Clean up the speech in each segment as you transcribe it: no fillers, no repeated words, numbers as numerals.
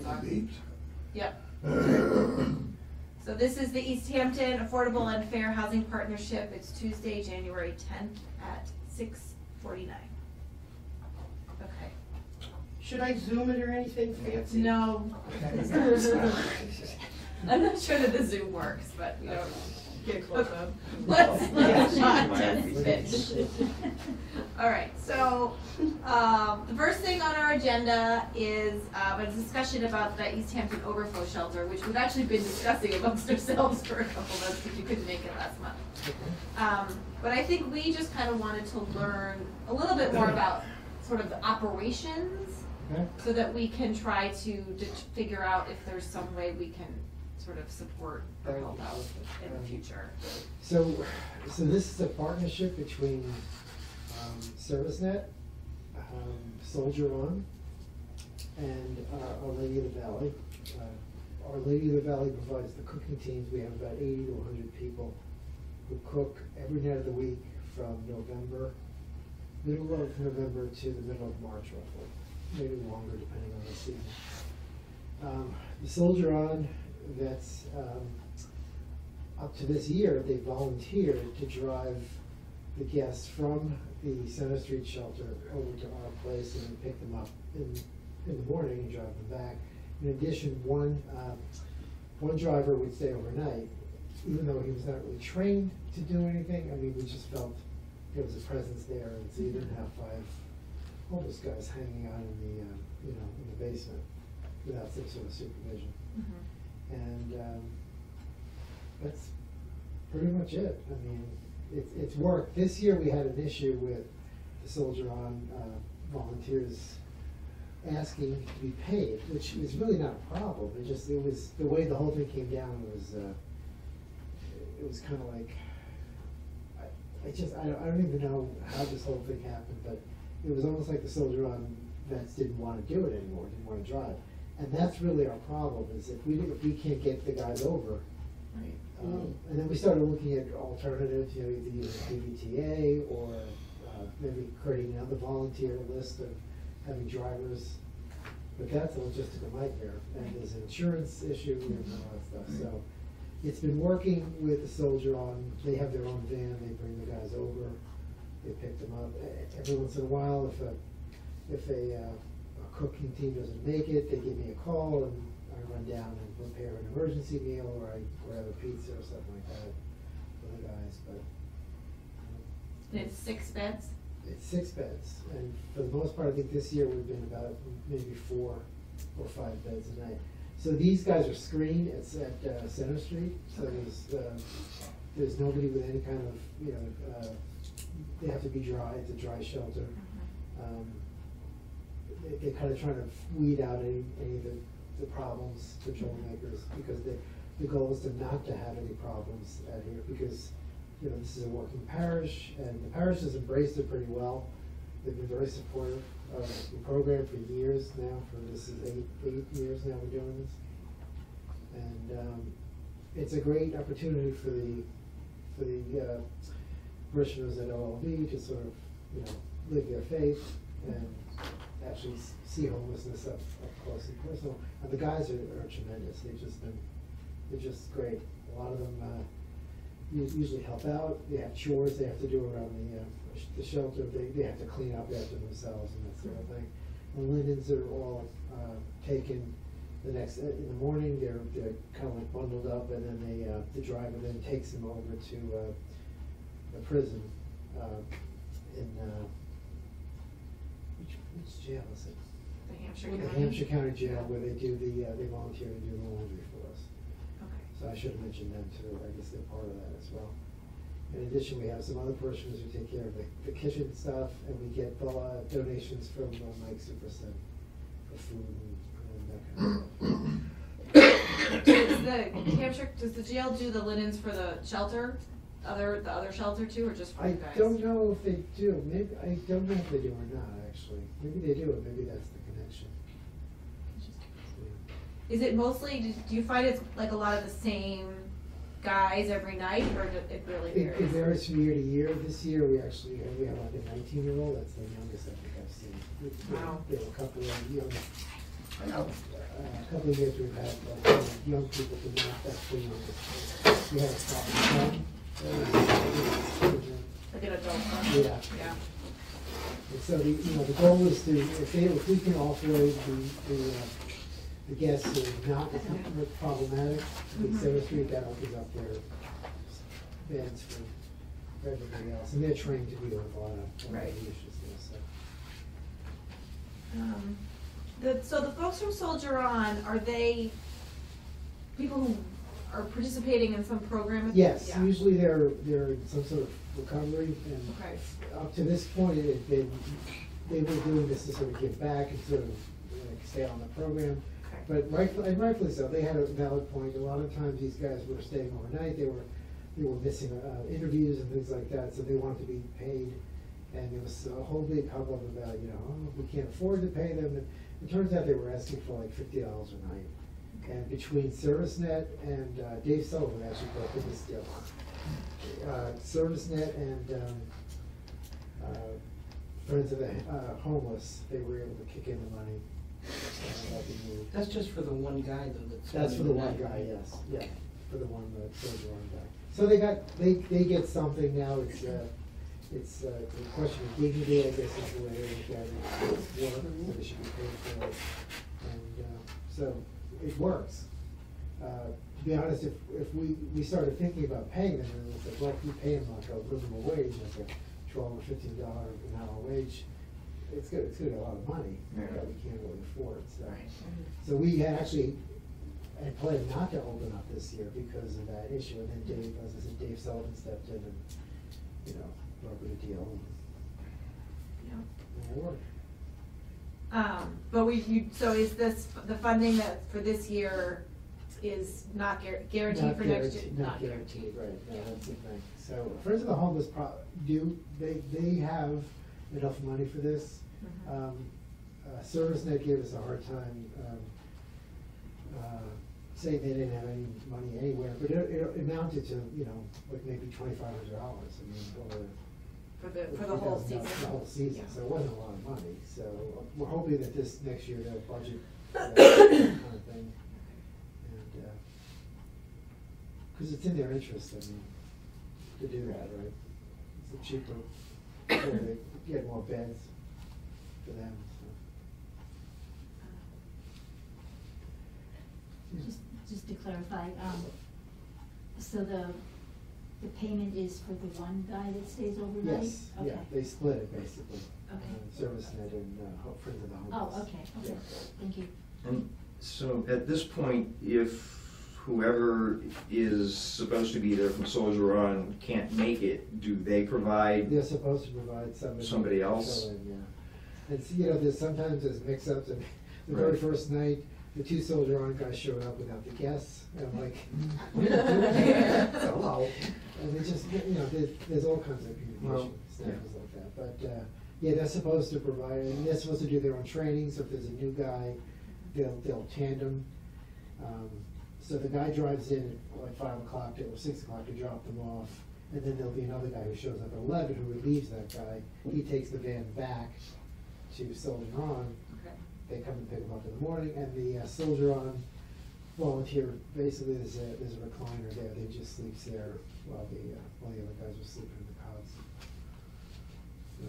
are. Yep. So this is the East Hampton Affordable and Fair Housing Partnership. It's Tuesday, January 10th at 6:49. Okay. Should I zoom it or anything fancy? No. I'm not sure that the Zoom works, but you know. Get close up. Let's not just pitch. All right, so the first thing on our agenda is a discussion about the East Hampton Overflow Shelter, which we've actually been discussing amongst ourselves for a couple months because you couldn't make it last month. But I think we just kind of wanted to learn a little bit more about sort of the operations so that we can try to figure out if there's some way we can sort of support or help out in the future. So this is a partnership between ServiceNet, Soldier On, and Our Lady of the Valley. Our Lady of the Valley provides the cooking teams. We have about 80 to 100 people who cook every night of the week from middle of November to the middle of March, roughly, maybe longer depending on the season. The Soldier On vets, up to this year, they volunteered to drive the guests from the Center Street shelter over to our place and then pick them up in the morning and drive them back. In addition, one driver would stay overnight, even though he was not really trained to do anything. I mean, we just felt there was a presence there, and so you didn't have 5 homeless guys hanging out in the basement without some sort of supervision. And that's pretty much it. I mean, it's worked. This year we had an issue with the Soldier On volunteers asking to be paid, which was really not a problem. It was the way the whole thing came down was it was kind of like I don't even know how this whole thing happened, but it was almost like the Soldier On vets didn't want to do it anymore, didn't want to drive. And that's really our problem, is if we can't get the guys over. Right. And then we started looking at alternatives, either using PVTA or maybe creating another volunteer list of having drivers. But that's a logistical nightmare, and there's an insurance issue and all that stuff. So it's been working with the Soldier On. They have their own van. They bring the guys over. They pick them up. Every once in a while, if a cooking team doesn't make it, they give me a call and I run down and prepare an emergency meal, or I grab a pizza or something like that for the guys. But And it's 6 beds? it's 6 beds, and for the most part, I think this year we've been about maybe 4 or 5 beds a night. So these guys are screened. It's at Center Street, so there's nobody with any kind of they have to be dry. It's a dry shelter. They're kind of trying to weed out any of the problems, the troublemakers, because the goal is not to have any problems out here, because this is a working parish, and the parish has embraced it pretty well. They've been very supportive of the program for years now. This is eight years now we're doing this, and it's a great opportunity for the parishioners at OLV to sort of live their faith and actually see homelessness up close and personal. And the guys are tremendous. They're just great. A lot of them usually help out. They have chores they have to do around the shelter. They have to clean up after themselves and that sort of thing. The linens are all taken in the morning. They're kind of like bundled up, and then the driver then takes them over to the prison in which jail is it? The Hampshire County Jail, where they volunteer to do the laundry for us. Okay. So I should have mentioned them too. I guess they're part of that as well. In addition, we have some other parishioners who take care of the kitchen stuff, and we get donations from Mike Superson for food and that kind of stuff. Does the jail do the linens for the shelter, the other shelter too, or just for I you guys? don't know if they do. Maybe I don't know if they do or not. Actually, maybe they do, and maybe that's the connection. Yeah. Is it mostly? Do you find it's like a lot of the same guys every night, or it really varies? It varies from year to year. This year we have like a 19-year-old. That's the youngest I think I've seen. Wow. There were a couple of young A couple of years we've had young people who not actually young. We had a problem. Like an adult, huh? Yeah. Yeah. And so the goal is to, if we can offload the guests who are not problematic, in Center Street, that opens up their beds for everybody else. And they're trained to deal with a lot of Right. issues there, so. So the folks from Soldier On, are they people who are participating in some program? Yes, Yeah. usually they're in some sort of recovery, and Okay. up to this point, they were doing this to sort of give back and sort of stay on the program. Okay. But rightfully so, they had a valid point. A lot of times these guys were staying overnight, they were missing interviews and things like that, so they wanted to be paid. And there was a whole big hubbub about, we can't afford to pay them. And it turns out they were asking for like $50 a night. And between ServiceNet and Dave Sullivan actually broke this deal. ServiceNet and Friends of the Homeless, they were able to kick in the money. That's just for the one guy though. That's for the one guy, yes, yeah, for the one Soldier On guy. So they get something now. It's a question of dignity, I guess, is the way they look at it. It's work, so they should be paid for it. And so it works. To be honest, if we started thinking about paying them, and it's like, well, if we pay them like a livable wage, like a $12 or $15 an hour wage, it's gonna be a lot of money that we can't really afford. So we had planned not to open up this year because of that issue, and then Dave Sullivan stepped in and broke a deal. And it worked. But so is this, the funding that for this year is not guaranteed for next year? Not guaranteed, right, no, that's the thing. So Friends of the Homeless they have enough money for this. ServiceNet gave us a hard time saying they didn't have any money anywhere, but it amounted to, like maybe $2,500, For the whole season? The whole season, Yeah. so it wasn't a lot of money. So we're hoping that this next year they'll budget that kind of thing. And, because it's in their interest, to do that, right? It's a cheaper, way to get more beds for them, so. Just to clarify, so the payment is for the one guy that stays overnight? Yes, Okay. yeah, they split it basically. Okay. ServiceNet and Friends of the Homeless. Oh, okay, Yeah. thank you. And so at this point, if whoever is supposed to be there from Soldier On can't make it, do they provide? They're supposed to provide Somebody else? fill in, yeah. And there's sometimes mix-ups, and the very Right. first night, the two Soldier On guys showed up without the guests, and I'm like, what are you doing here? Hello. And they just, there's all kinds of communication snags like that. But, yeah, they're supposed to provide, and they're supposed to do their own training, so if there's a new guy, they'll tandem. So the guy drives in at like 5 o'clock or 6 o'clock to drop them off, and then there'll be another guy who shows up at 11 who relieves that guy. He takes the van back to Soldier On. Okay. They come and pick him up in the morning, and the Soldier On volunteer, basically there's a recliner there, they just sleeps there while the other guys are sleeping in the cots.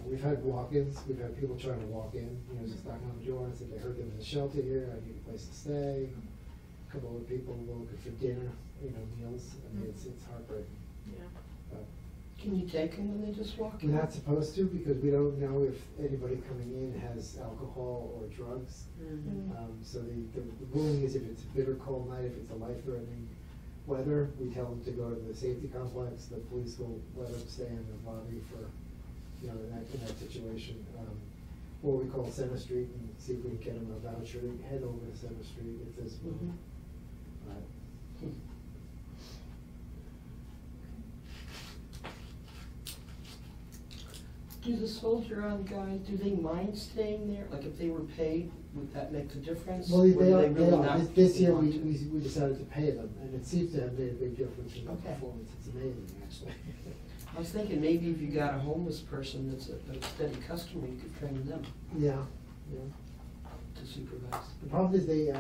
We've had walk-ins, we've had people trying to walk in, just knocking on the door and said they heard there was a shelter here, I need a place to stay. A couple of people looking for dinner, meals, it's heartbreaking. Yeah. But Can you take them when they just walk in? we're not supposed to, because we don't know if anybody coming in has alcohol or drugs. So the ruling is if it's a bitter cold night, if it's a life-threatening weather, we tell them to go to the safety complex. The police will let them stay in the lobby for, in that situation. Or we call Center Street and see if we can get them a voucher to head over to Center Street if there's one. Do the Soldier On guys, do they mind staying there? Like if they were paid, would that make a difference? Well, Or do they really are. not This year, want we to? decided to pay them, and it seems to have made a big difference in their Okay. performance. It's amazing, actually. I was thinking maybe if you got a homeless person that's a steady customer, you could train them Yeah, to supervise. The problem is the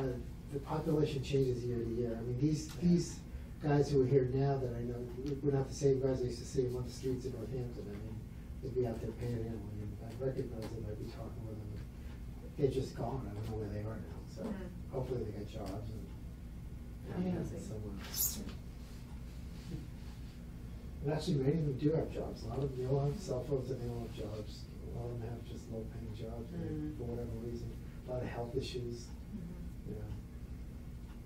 population changes year to year. I mean, these guys who are here now that I know, we're not the same guys I used to see them on the streets in Northampton. I mean, they'd be out there panhandling, and I recognize them, I'd be talking with them. They're just gone, I don't know where they are now, so hopefully they get jobs and have somewhere. And actually, many of them do have jobs. A lot of them, they all have cell phones and they all have jobs. A lot of them have just low-paying jobs for whatever reason. A lot of health issues, you know.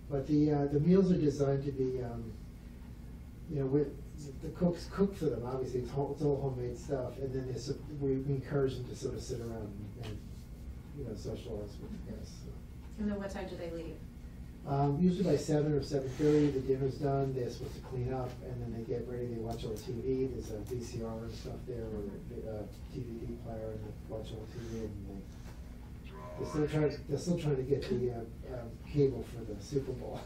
But the meals are designed to be, you know, the cooks cook for them. Obviously, it's all homemade stuff, and then we encourage them to sort of sit around and you know, socialize with the guests. So. And then what time do they leave? Usually by 7 or 7:30, the dinner's done. They're supposed to clean up, and then they get ready. They watch all the TV. There's a VCR and stuff there, or a DVD player, and they watch all the TV. And they're still trying to get the cable for the Super Bowl.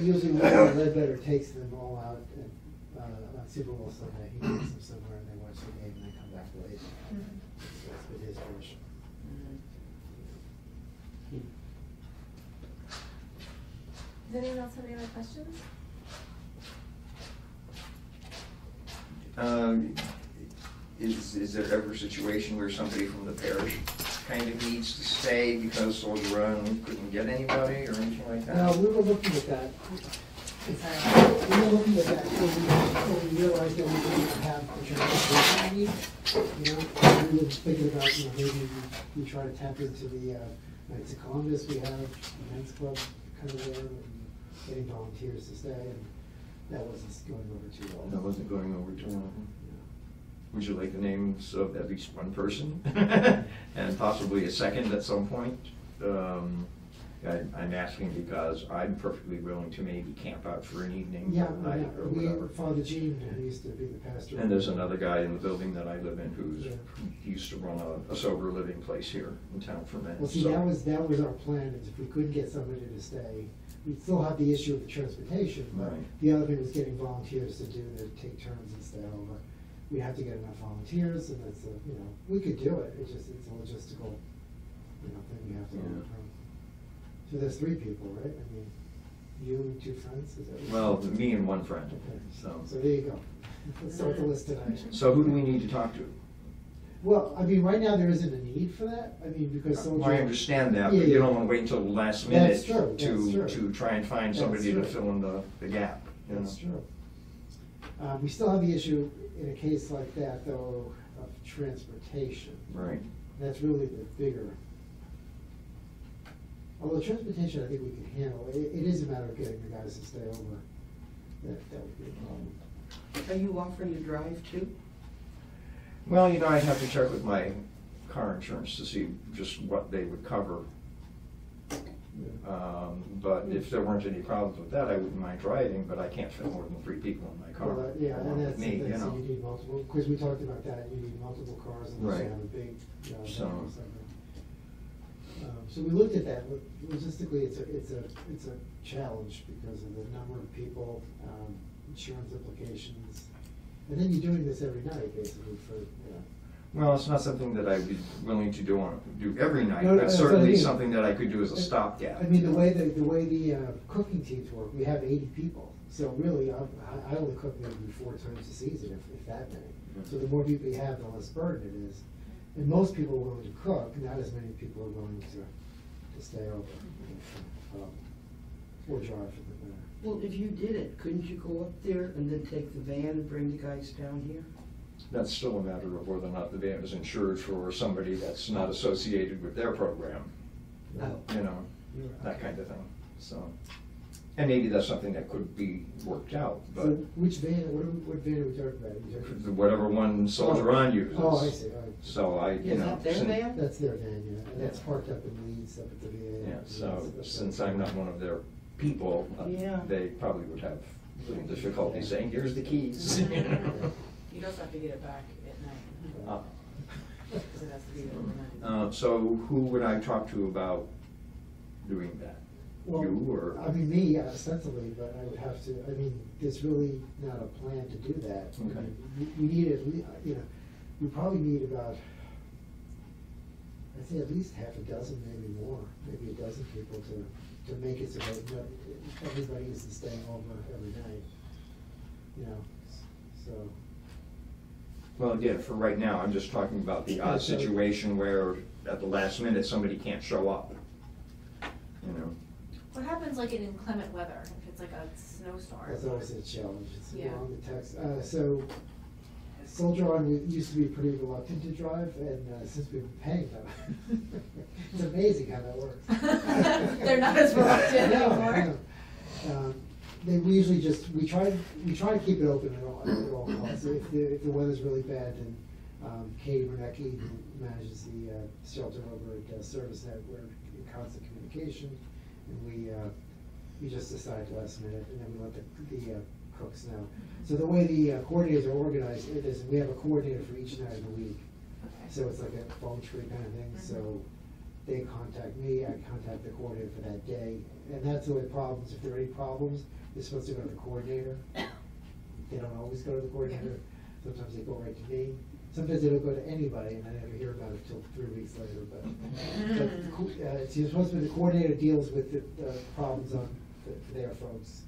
Usually Ledbetter takes them all out on Super Bowl Sunday. He takes them somewhere, and they watch the game, and they come back late. So that's been his version. Does anyone else have any other questions? Is there ever a situation where somebody from the parish kind of needs to stay because Soldier Run couldn't get anybody or anything like that? No, we were looking at that. We were looking at that when we realized that we didn't have the transportation we need. You know, we were thinking about, you know, maybe we try to tap into the Knights of Columbus. We have a men's club kind of there, and getting volunteers to stay, and that wasn't going over too well. That wasn't going over too well. Would you like the names of at least one person and possibly a second at some point? I'm asking because I'm perfectly willing to maybe camp out for an evening Yeah, or night or whatever. Father Gene, who used to be the pastor. And there's another guy in the building that I live in who's Yeah. he used to run a sober living place here in town for men. Well, see, so- that was our plan, is if we couldn't get somebody to stay, we'd still have the issue of the transportation, but Right. the other thing was getting volunteers to take turns and stay over. We'd have to get enough volunteers, and it's you know, we could do it, it's a logistical, you know, thing we have to Yeah. overcome. So there's 3 people, right? I mean, you and 2 friends, is that what you Well, said? me and one friend, Okay, so. so there you go. Let's start the list tonight. So who do we need to talk to? Well, I mean, right now, there isn't a need for that, I mean, because Soldier. Well, I understand that, Yeah, but you yeah. don't want to wait until the last That's minute true, that's true. to try and find That's somebody to true. fill in the gap, you know? That's true. We still have the issue in a case like that, though, of transportation. Right. That's really the bigger. Although transportation, I think we can handle. It is a matter of getting the guys to stay over. That would be a problem. Are you offering to drive too? Well, you know, I'd have to check with my car insurance to see just what they would cover. But if there weren't any problems with that, I wouldn't mind driving, but I can't fit more than 3 people in my car. Well, yeah, along and with me, you know. you need multiple, because we talked about that, you need multiple cars and you Right. have a big, So- so we looked at that, but logistically, it's a challenge because of the number of people, insurance implications. And then you're doing this every night, basically, for, you know. Well, it's not something that I'd be willing to do every night, No, but that's what I certainly mean. something that I could do as a stopgap. I mean, the way the cooking teams work, we have 80 people. So really, I only cook maybe 4 times a season, if that many. So the more people you have, the less burden it is. And most people are willing to cook, not as many people are willing to stay over. Or drive for the matter. Well, if you did it, couldn't you go up there and then take the van and bring the guys down here? That's still a matter of whether or not the van is insured for somebody that's not associated with their program, Oh. you know, that kind of thing, so. And maybe that's something that could be worked out, So but which van, what van are we talking about? Are you talking- whatever one Soldier On uses. Oh, I see, all right. So you Is know. that their since- van? That's their van, yeah, and that's parked up in Leeds, up at the VA. Yeah, so since I'm not one of their people, Yeah. they probably would have little difficulty saying, here's the keys. You also have to get it back at night, Uh, because it has to be there overnight. So who would I talk to about doing that? Well, You or? I mean, me ostensibly, but I would have to, I mean, there's really not a plan to do that. I Okay. mean, we need at least, you know, we probably need about I'd say at least half a dozen, maybe more, maybe a dozen people to make it so that everybody isn't staying home every night, you know, so. Well, again, for right now, I'm just talking about the odd situation where at the last minute, somebody can't show up, you know? What happens like in inclement weather, if it's like a snowstorm? That's always a challenge, it's Yeah. along the text. So Soldier On used to be pretty reluctant to drive, and since we've been paying them, it's amazing how that works. They're not as reluctant No, anymore. no. We usually just, we try to keep it open at all costs. If the weather's really bad, then Katie Bernecki, who manages the shelter over at ServiceNet, we're in constant communication, and we just decide last minute, and then we let the cooks know. So the way the coordinators are organized, it is, we have a coordinator for each night of the week. Okay. So it's like a phone tree kind of thing, so they contact me, I contact the coordinator for that day, and that's the only problems. If there are any problems, they're supposed to go to the coordinator. They don't always go to the coordinator, sometimes they go right to me. Sometimes they don't go to anybody, and I never hear about it till 3 weeks later, but it's supposed to be the coordinator deals with the problems on for their folks.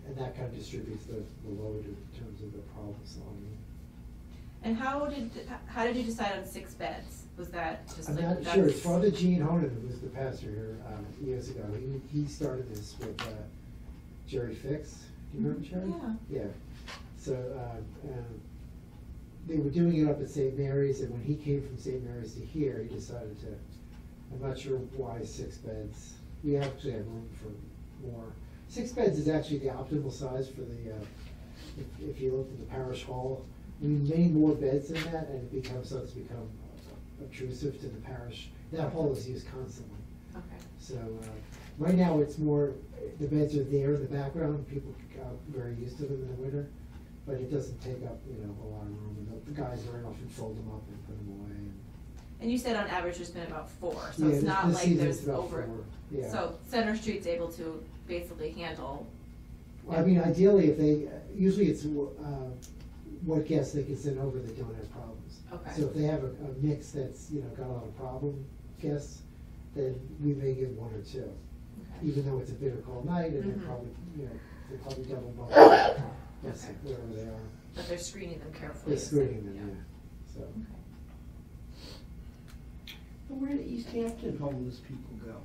And that kind of distributes the load in terms of the problem solving. And how did you decide on 6 beds? Was that just I'm like? not sure, it's Father Gene Honan, who was the pastor here years ago. He started this with Jerry Fix. Do you remember Jerry? Yeah. Yeah. So they were doing it up at St. Mary's, and when he came from St. Mary's to here, he decided to, I'm not sure why 6 beds. We actually have room for more. 6 beds is actually the optimal size for the, if you look at the parish hall, we need many more beds than that, and it starts to become obtrusive to the parish. That hall is used constantly. Okay. So right now it's more, the beds are there in the background, people got very used to them in the winter, but it doesn't take up, a lot of room. And the guys very often fold them up and put them away. And you said on average there's been about 4, so Yeah, it's not this like season's there's about over. 4, yeah. So Center Street's able to basically handle. I mean, ideally, if they, usually it's what guests they can send over that don't have problems. Okay. So if they have a mix that's, got a lot of problem guests, then we may give 1 or 2. Okay. Even though it's a bitter cold night, and Mhm. they're probably double booked. Yes, Okay. wherever they are. But they're screening them carefully. They're screening them, yeah, so. Okay. But where do East Hampton homeless people go?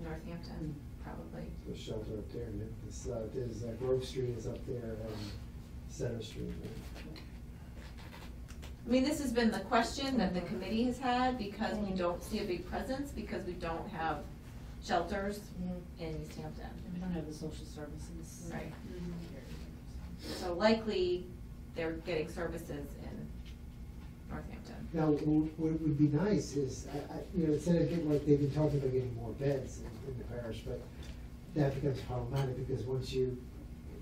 Northampton, probably. The shelter up there, and there's Grove Street is up there, and Center Street. Right? I mean, this has been the question that the committee has had, because we don't see a big presence, because we don't have shelters in East Hampton. We don't have the social services. Right. So likely, they're getting services in Northampton. Now, what would be nice is, instead of getting, like, they've been talking about getting more beds in the parish, but that becomes problematic, because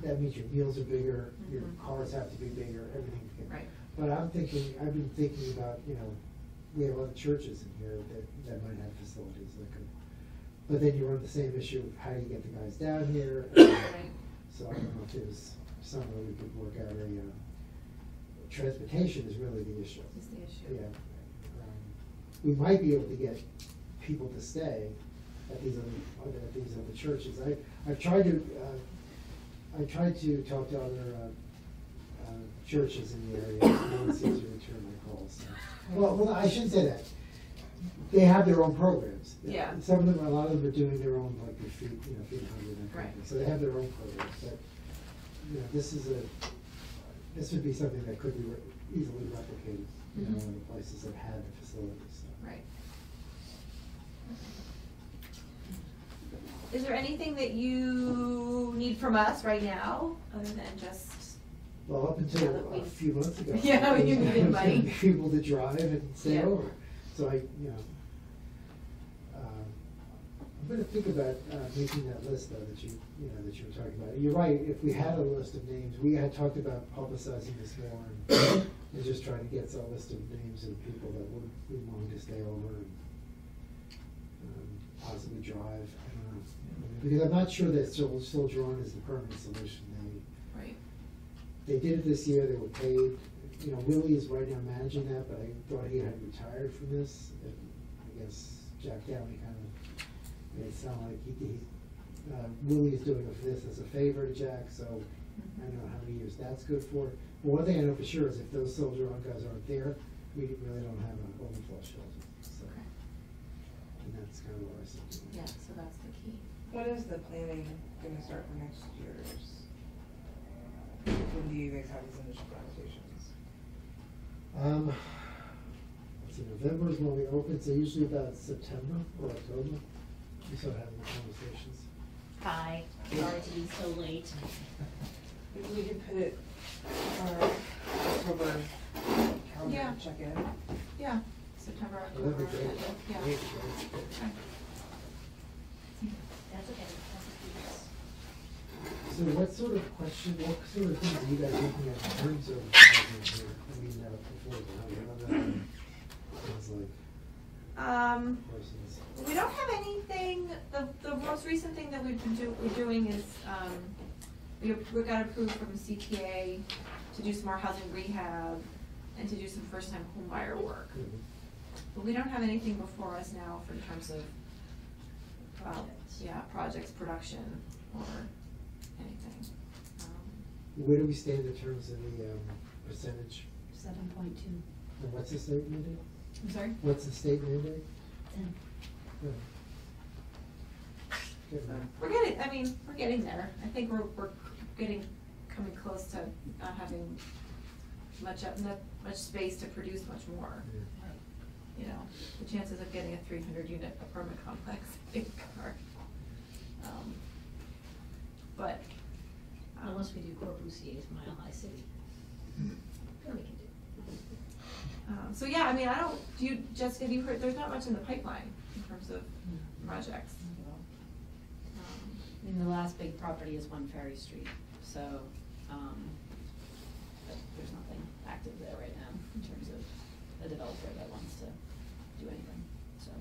that means your meals are bigger, your cars have to be bigger, everything. Right. But I've been thinking about, we have other churches in here that might have facilities that could, but then you run the same issue of how do you get the guys down here? Right. So I don't know if there's some way we could work out transportation is really the issue. Is the issue. Yeah. We might be able to get people to stay at these other churches. I've tried to talk to other churches in the area. No one seems to return my calls. Well, I shouldn't say that. They have their own programs. Yeah. Some of them, a lot of them are doing their own, like the Feed 100 and that kind of Right. thing. So they have their own programs. But this would be something that could be easily replicated. In the places that had the facilities. So. Right. Is there anything that you need from us right now, other than just? Well, up Now until that a we've- few months ago. Yeah, when you I was needed money. getting people to drive and stay Yeah. over. So I'm gonna think about making that list though that you were talking about. You're right, if we had a list of names, we had talked about publicizing this more and just trying to get a list of names of people that would be willing to stay over and possibly drive. I don't know. Because I'm not sure that Soldier On is the permanent solution. Right. They did it this year, they were paid, you know, Willie is right now managing that, but I thought he had retired from this, and I guess Jack Downey kind of made it sound like Willie is doing this as a favor to Jack, so I don't know how many years that's good for. But one thing I know for sure is if those Soldier On guys aren't there, we really don't have an overflow shelter, so. Okay. And that's kind of what I said. Yeah, so that's the key. When is the planning gonna start for next year's? When do you guys have these initial conversations? Let's see, November is when we open, so usually about September or October, we start having the conversations. Hi, sorry to be so late. Maybe we could put it on our October calendar Yeah. and check in. Yeah, September, Well, that'd October, be great. yeah. Great, great. Okay. That's okay, that's So what sort of things are you guys looking at in terms of housing here? I mean, affordable housing, things like persons. We don't have anything, the most recent thing that we're doing is, we got approved from CPA to do some more housing rehab and to do some first-time homebuyer work. Mhm. But we don't have anything before us now for in terms of, projects, production, or anything. Where do we stand in terms of the percentage? 7.2. And what's the state mandate? I'm sorry? What's the state mandate? 10. Yeah. Good enough. We're getting there. I think we're coming close to not having much space to produce much more. Yeah. You know, the chances of getting a 300-unit apartment complex, I think, are, but. Unless we do Corbusier, Mile High City. Then we can do. So yeah, Jessica, have you heard, there's not much in the pipeline in terms of projects. I mean, the last big property is 1 Ferry Street, so, but there's nothing active there right now in terms of a developer that wants to do anything, so.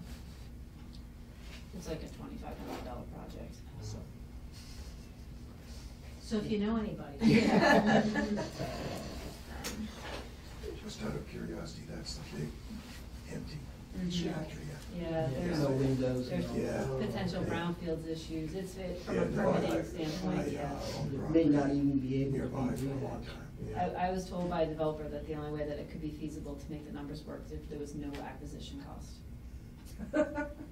It's like a $2,500 project, so. So if you know anybody. Yeah. Just out of curiosity, that's the big empty Mhm. shack Yeah, There's there's, no windows. there's no- Yeah. potential Yeah. brownfields issues, it's from Yeah, a no, permitting standpoint, yeah. It may not even be able to nearby be for a long rehabbed. time. Yeah. I was told by a developer that the only way that it could be feasible to make the numbers work is if there was no acquisition cost.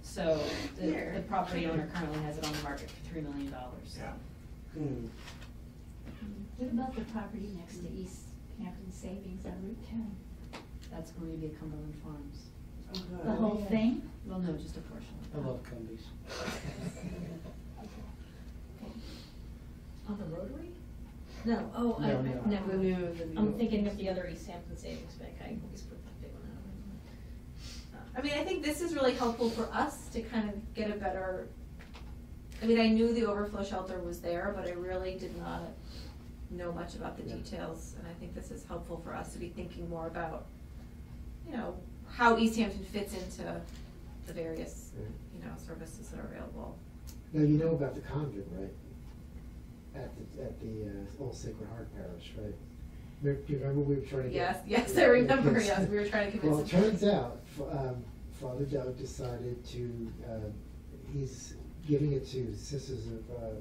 So, Here. the property owner currently has it on the market for $3 million, so. Yeah. Hmm. What about the property next to East Hampton Savings on Route 10? That's going to be Cumberland Farms. The whole thing? Well, no, just a portion. I love Cumbies. On the Rotary? No, oh, No, no, no. I'm thinking of the other East Hampton Savings Bank, I always put that big one out. I think this is really helpful for us to kind of get a better, I knew the overflow shelter was there, but I really did not know much about the Yeah. details, and I think this is helpful for us to be thinking more about, how East Hampton fits into the various, services that are available. Now, you know about the convent, right? At the Old Sacred Heart Parish, right? Do you remember we were trying to get? Yes, I remember, yes, we were trying to Well, convince it him. turns out, Father Doug decided to, he's giving it to Sisters of,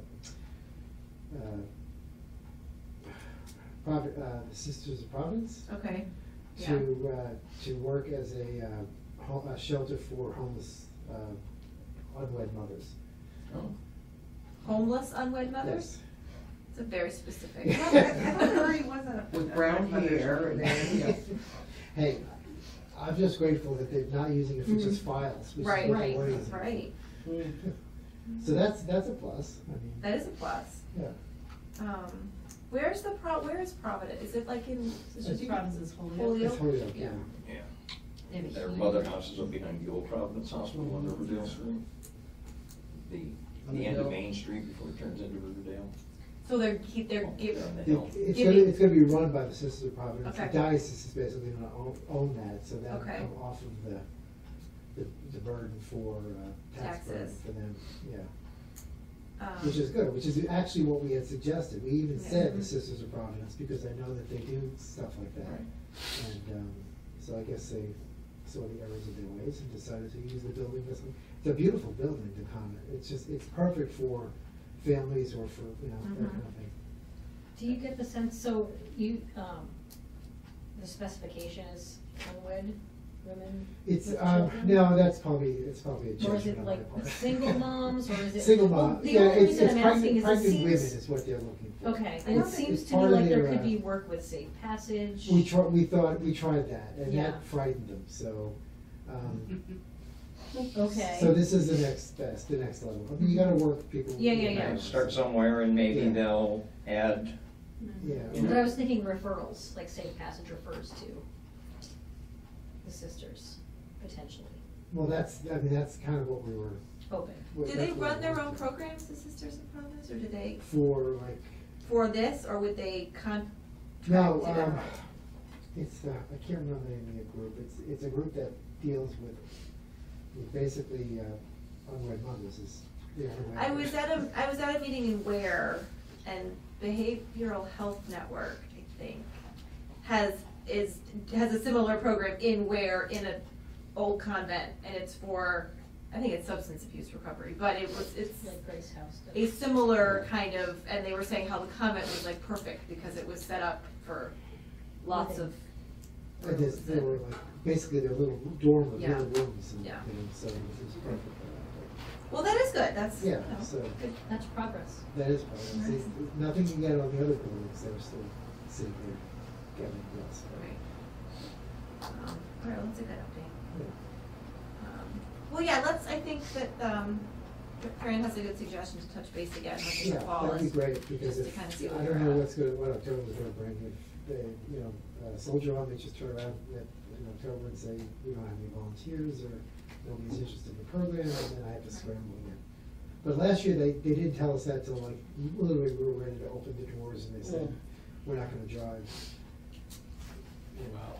Sisters of Providence? Okay, yeah. To work as a shelter for homeless, unwed mothers. Oh. Homeless unwed mothers? Yes. It's a very specific. I thought Murray wasn't a. With brown hair and then, Hey, I'm just grateful that they're not using it for just files, which is Right, what they were using. right. So that's a plus, That is a plus. yeah. Where is Providence? Is it like in? Sisters of Providence is Holyoke. Holyoke? It's Holyoke, yeah. Yeah. They have a Their huge- mother house is up behind the old Providence Hospital on Riverdale Street. The end of Main Street before it turns into Riverdale. So they're On giving. the hill. It's gonna be run by the Sisters of Providence. The Okay. diocese is basically gonna own that, so that'll Okay. come off of the burden for tax burden Taxes. for them, yeah. which is good, which is actually what we had suggested. We even Yeah. said the Sisters of Providence, because I know that they do stuff like that. Right. And, so I guess they saw the errors of their ways and decided to use the building this way. It's a beautiful building, the Comet. It's just, it's perfect for families or for, you know, that kind of thing. Do you get the sense, so you, the specification is unwed women? It's, with children? no, it's probably a Or is judgment it on my like part. single moms, or is it? Single well, mom, the yeah, only it's reason I'm pregnant, asking is it pregnant women seems- is what they're looking for. Okay, and it It's- seems it's to me part of like there their, could be work with safe passage. We tried that, and Yeah. that frightened them, so, Okay. so this is the next best, the next level. I mean, you gotta work people. Yeah, yeah, yeah. And start somewhere and maybe Yeah. they'll add, Yeah. But I was thinking referrals, like safe passage refers to the sisters, potentially. Well, that's kind of what we were. Hoping. what- Do they that's what run we their were own doing. programs, the Sisters of Providence, or do they, For like, for this, or would they contract no, it out? it's, I can't remember the name of the group. It's a group that deals with basically, unwed mothers is the only way. I was at a meeting in Ware, and Behavioral Health Network, I think, has a similar program in Ware, in an old convent, and it's for, I think it's substance abuse recovery, but it's Like Grace House does. a similar kind of, and they were saying how the convent was like perfect, because it was set up for lots of And rooms. they were like, basically their little dorm with Yeah. little rooms and, you Yeah. know, so it was perfect. Well, that is good, that's, you Yeah, know, so good. That's progress. that is probably, see, nothing you can get on the other buildings, they're still sitting there getting blessed. Right. All right, well, that's a good update. Yeah. Well, yeah, I think that, Karen has a good suggestion to touch base again with Yeah, the fall. that'd be great, because just to if, kinda see what I we're don't know at. what October's gonna bring, if they, you know, Soldier On, they just turn around in October and say, we don't have any volunteers, or nobody's interested in the program, and then I have to scramble again. But last year, they didn't tell us that till like, literally, we were ready to open the doors, and they said, we're not gonna drive.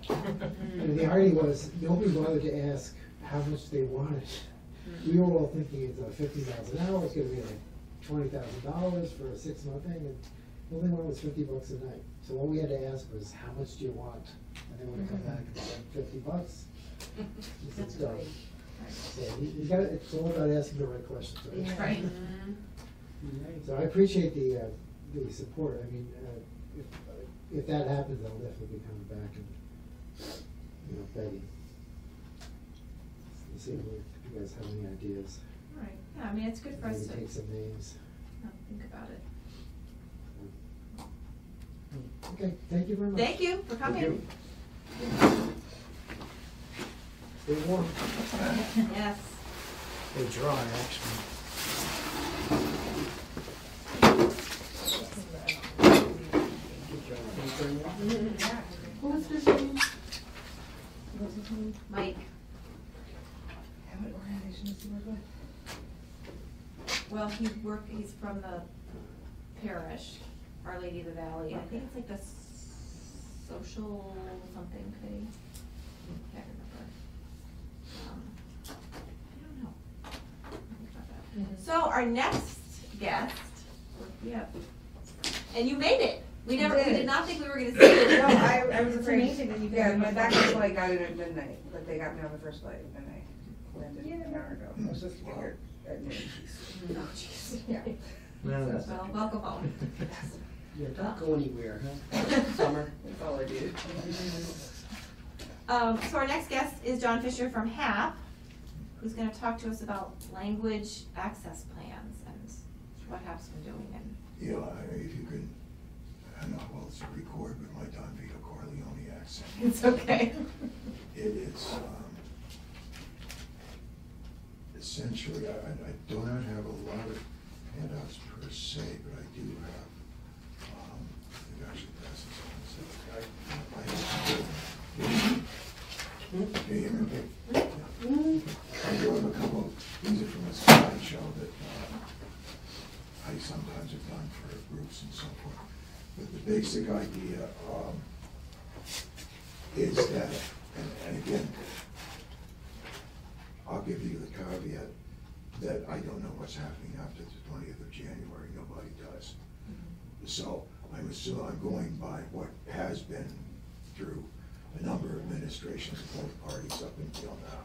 And the irony was, nobody bothered to ask how much they wanted. We were all thinking it's $50,000 an hour, it's gonna be like $20,000 for a 6-month thing, and the only one was $50 a night. So all we had to ask was, how much do you want? And they would come back and say, $50. We said, That's "Go." great. So you gotta, it's all about asking the right questions, right? Yeah. Right. So I appreciate the support. I mean, if that happens, I'll definitely be coming back and, you know, begging. See if you guys have any ideas. All right, yeah, I mean, it's good for us Maybe to take some names. think about it. Okay, thank you very much. Thank you for coming. you. Stay warm. Yes. They dry, actually. Mike, And what organization does he work with? well, he's from the parish, Our Lady of the Valley. I think it's like the social something thing. Can't remember. I don't know. Think about that. So our next guest, and you made it. We I did did. not think we were gonna see it. No, I was It's afraid. amazing that you Yeah, got my it. backwards flight got in at midnight, but they got me on the first flight and I landed an hour ago. I was supposed to be here at noon. Oh, jeez. Yeah. Well, that's- Well, welcome home. Yeah, don't go anywhere, huh? Summer. That's all I do. So our next guest is John Fisher from HAP, who's gonna talk to us about language access plans and what HAP's been doing and. Yeah, if you could, I don't know how well it's record, but my Don Vito Corleone accent. It's okay. It's, essentially, I do not have a lot of handouts per se, but I do have, maybe I should pass this on, so I do have a couple, these are from a slideshow that, I sometimes have done for groups and so forth. But the basic idea is that, and again, I'll give you the caveat, that I don't know what's happening after the 20th of January, nobody does. So I'm assuming, I'm going by what has been through a number of administrations of both parties up until now.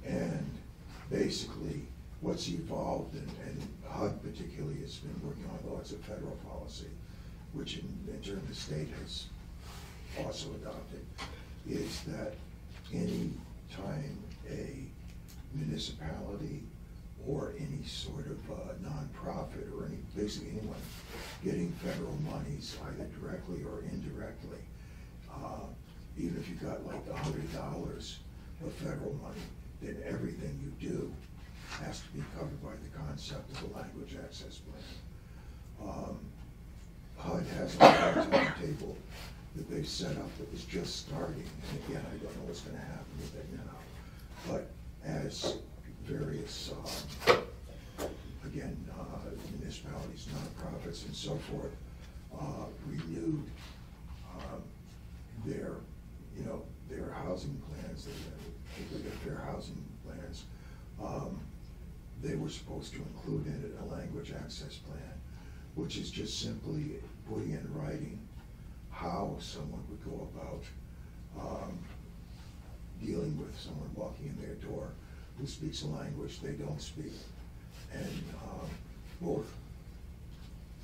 And basically, what's evolved, and HUD particularly has been working on lots of federal policy, which in turn the state has also adopted, is that any time a municipality or any sort of nonprofit or basically anyone getting federal monies either directly or indirectly, even if you got like $100 of federal money, then everything you do has to be covered by the concept of a language access plan. HUD has a timetable that they've set up that was just starting, and again, I don't know what's going to happen with it now. But as various, again, municipalities, nonprofits, and so forth, renewed their, their housing plans, particularly their fair housing plans, they were supposed to include in it a language access plan, which is just simply putting in writing how someone would go about dealing with someone walking in their door who speaks a language they don't speak, and both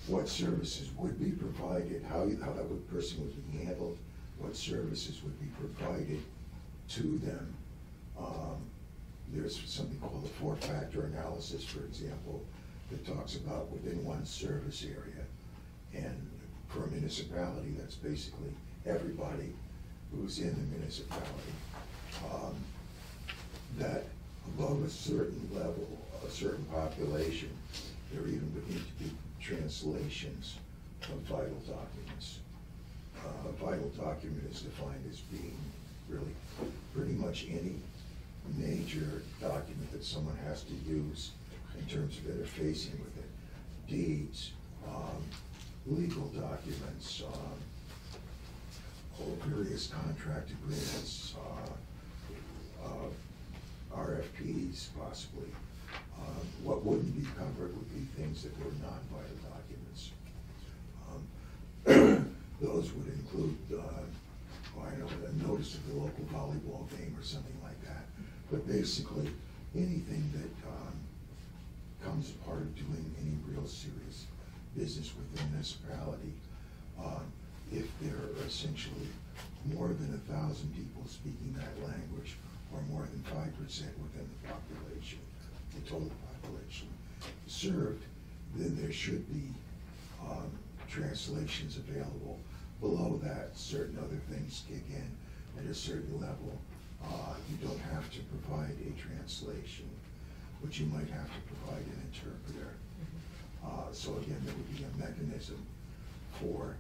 what services would be provided, how that person would be handled, what services would be provided to them. There's something called the four-factor analysis, for example, that talks about within one service area, and for a municipality, that's basically everybody who's in the municipality, that above a certain level, a certain population, there even would need to be translations of vital documents. A vital document is defined as being really pretty much any major document that someone has to use in terms of interfacing with it. Deeds, legal documents, various contract agreements, RFPs possibly. What wouldn't be covered would be things that were non-vital documents. Those would include, I don't know, a notice of the local volleyball game or something like that. But basically, anything that comes a part of doing any real serious business with the municipality, if there are essentially more than 1,000 people speaking that language, or more than 5% within the population, the total population served, then there should be translations available. Below that, certain other things kick in at a certain level. You don't have to provide a translation, but you might have to provide an interpreter. So again, there would be a mechanism for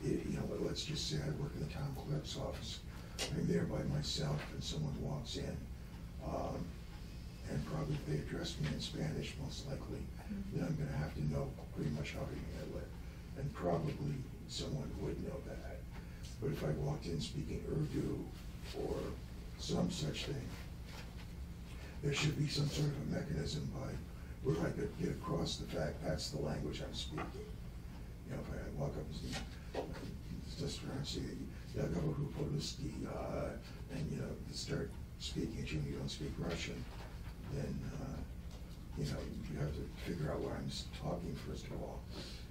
it. Let's just say I work in the town clerk's office. I'm there by myself and someone walks in, and probably if they address me in Spanish, most likely, then I'm gonna have to know pretty much how to handle it. And probably someone would know that. But if I walked in speaking Urdu or some such thing, there should be some sort of a mechanism by where I could get across the fact that's the language I'm speaking. If I walk up and say, just around and say, and start speaking at you and you don't speak Russian, then you have to figure out what I'm talking first of all,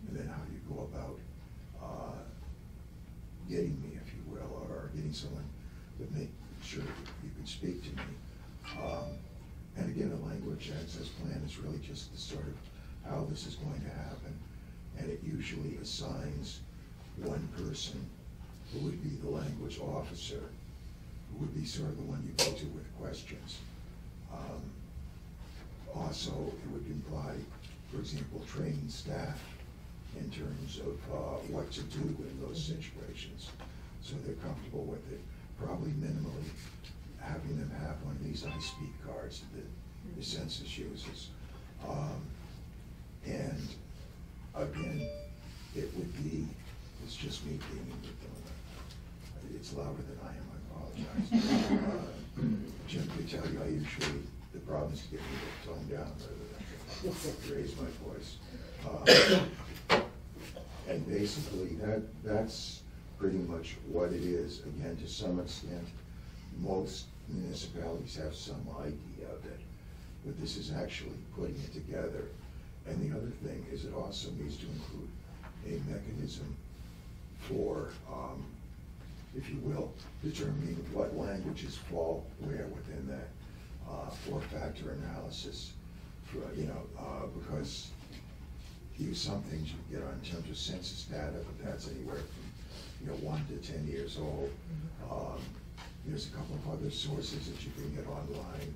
and then how you go about getting me, if you will, or getting someone to make sure that you can speak to me. And again, a language access plan is really just the sort of how this is going to happen, and it usually assigns one person who would be the language officer, who would be sort of the one you go to with questions. Also, it would imply, for example, training staff in terms of what to do in those situations, so they're comfortable with it. Probably minimally having them have one of these I Speak cards that the census uses. And again, it would be, it's just me being with them. It's louder than I am, I apologize. Jim could tell you, the problem is to get me to tone down rather than raise my voice. And basically, that's pretty much what it is. Again, to some extent, most municipalities have some idea of it, but this is actually putting it together. And the other thing is it also needs to include a mechanism for, if you will, determining what languages fall where within that four-factor analysis. For, because some things you get on in terms of census data, but that's anywhere from 1 to 10 years old. There's a couple of other sources that you can get online.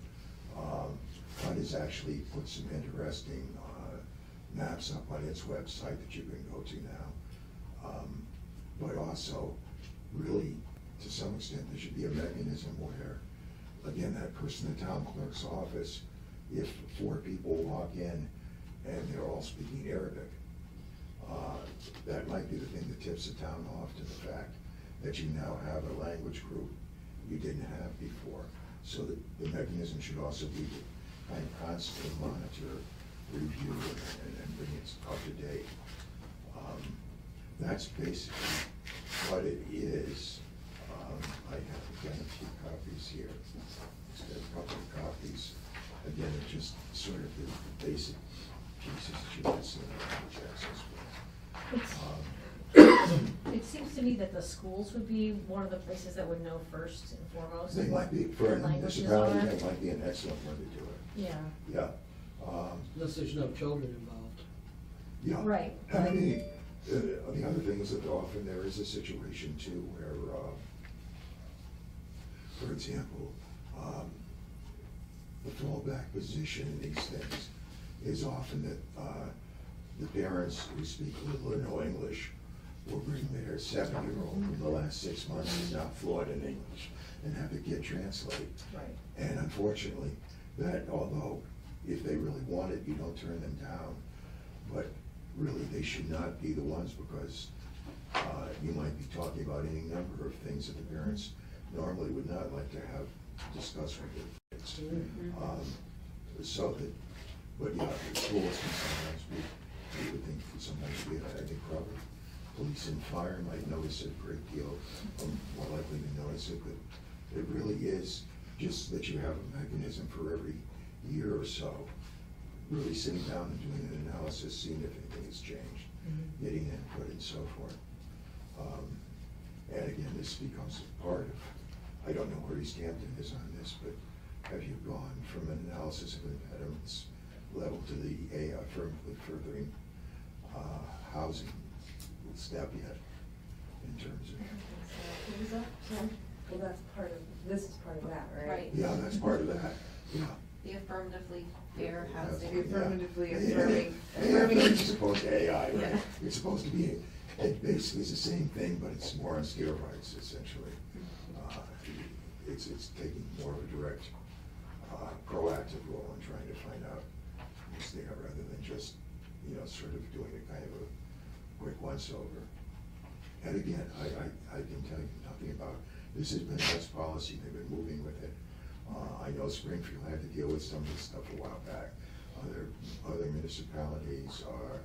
HUD has actually put some interesting maps up on its website that you can go to now. But also, really, to some extent, there should be a mechanism where, again, that person in the town clerk's office, if 4 people walk in and they're all speaking Arabic, that might be the thing that tips the town off to the fact that you now have a language group you didn't have before. So that the mechanism should also be to kind of constantly monitor, review, and bring it up to date. That's basically what it is. I have, again, a few copies here. Instead of a couple of copies. Again, it's just sort of the basic pieces that you can see in the language access book. It seems to me that the schools would be one of the places that would know first and foremost. They might be, for a languages municipality, are. that might be an excellent one to do it. Yeah. Yeah. Unless there's no children involved. Yeah. Right, And I but- mean, the other thing is that often there is a situation too where, for example, the fallback position in these things is often that the parents who speak little or no English will bring their 7-year-old from the last 6 months who's not fluent in English and have the kid translate. Right. And unfortunately, that although if they really want it, you don't turn them down, but really they should not be the ones because you might be talking about any number of things that the parents normally would not like to have discussed with their kids. So that, but yeah, the schools can sometimes be, we would think sometimes be, I think probably police and fire might notice it a great deal, more likely to notice it, but it really is just that you have a mechanism for every year or so, really sitting down and doing an analysis, seeing if anything has changed, getting input and so forth. And again, this becomes part of, I don't know where East Hampton is on this, but have you gone from an analysis of impediments level to the furthering housing step yet in terms of? What is that? Sorry? Well, that's part of, this is part of that, right? Right. Yeah, that's part of that, yeah. The affirmatively fair Yeah. housing. Affirmatively Yeah. affirming. Yeah, it's supposed to AI, right? Yeah. It's supposed to be, it basically is the same thing, but it's more on steroids, essentially. It's taking more of a direct, proactive role in trying to find out what's there rather than just, sort of doing a kind of a quick once-over. And again, I can tell you nothing about, this has been best policy, they've been moving with it. I know Springfield had to deal with some of this stuff a while back. Other municipalities are,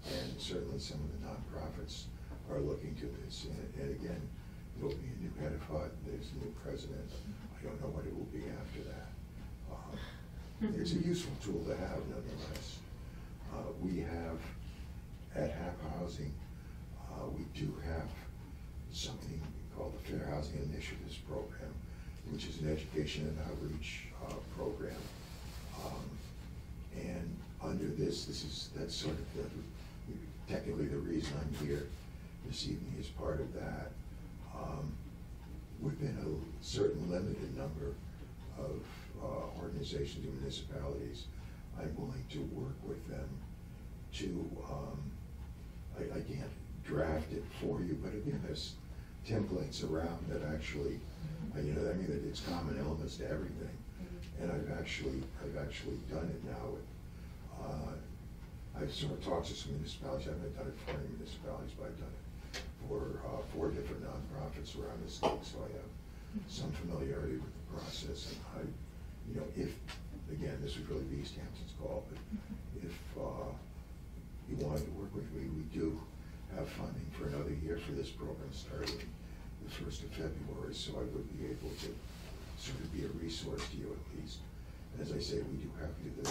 and certainly some of the nonprofits are looking to this. And again, there'll be a new head of HUD, there's a new president. I don't know what it will be after that. It's a useful tool to have nonetheless. We have, at HAP Housing, we do have something called the Fair Housing Initiatives Program, which is an education and outreach program. And under that's sort of technically the reason I'm here this evening is part of that. Within a certain limited number of organizations and municipalities, I'm willing to work with them to, I can't draft it for you, but again, there's templates around that actually, that it's common elements to everything. And I've actually done it now with, I've sort of talked to some municipalities. I haven't done it for any municipalities, but I've done it for 4 different nonprofits around the state. So I have some familiarity with the process, and I, you know, if, again, this would really be East Hampton's call, but if you wanted to work with me, we do have funding for another year for this program starting the 1st of February, so I would be able to sort of be a resource to you at least. And as I say, we do have to do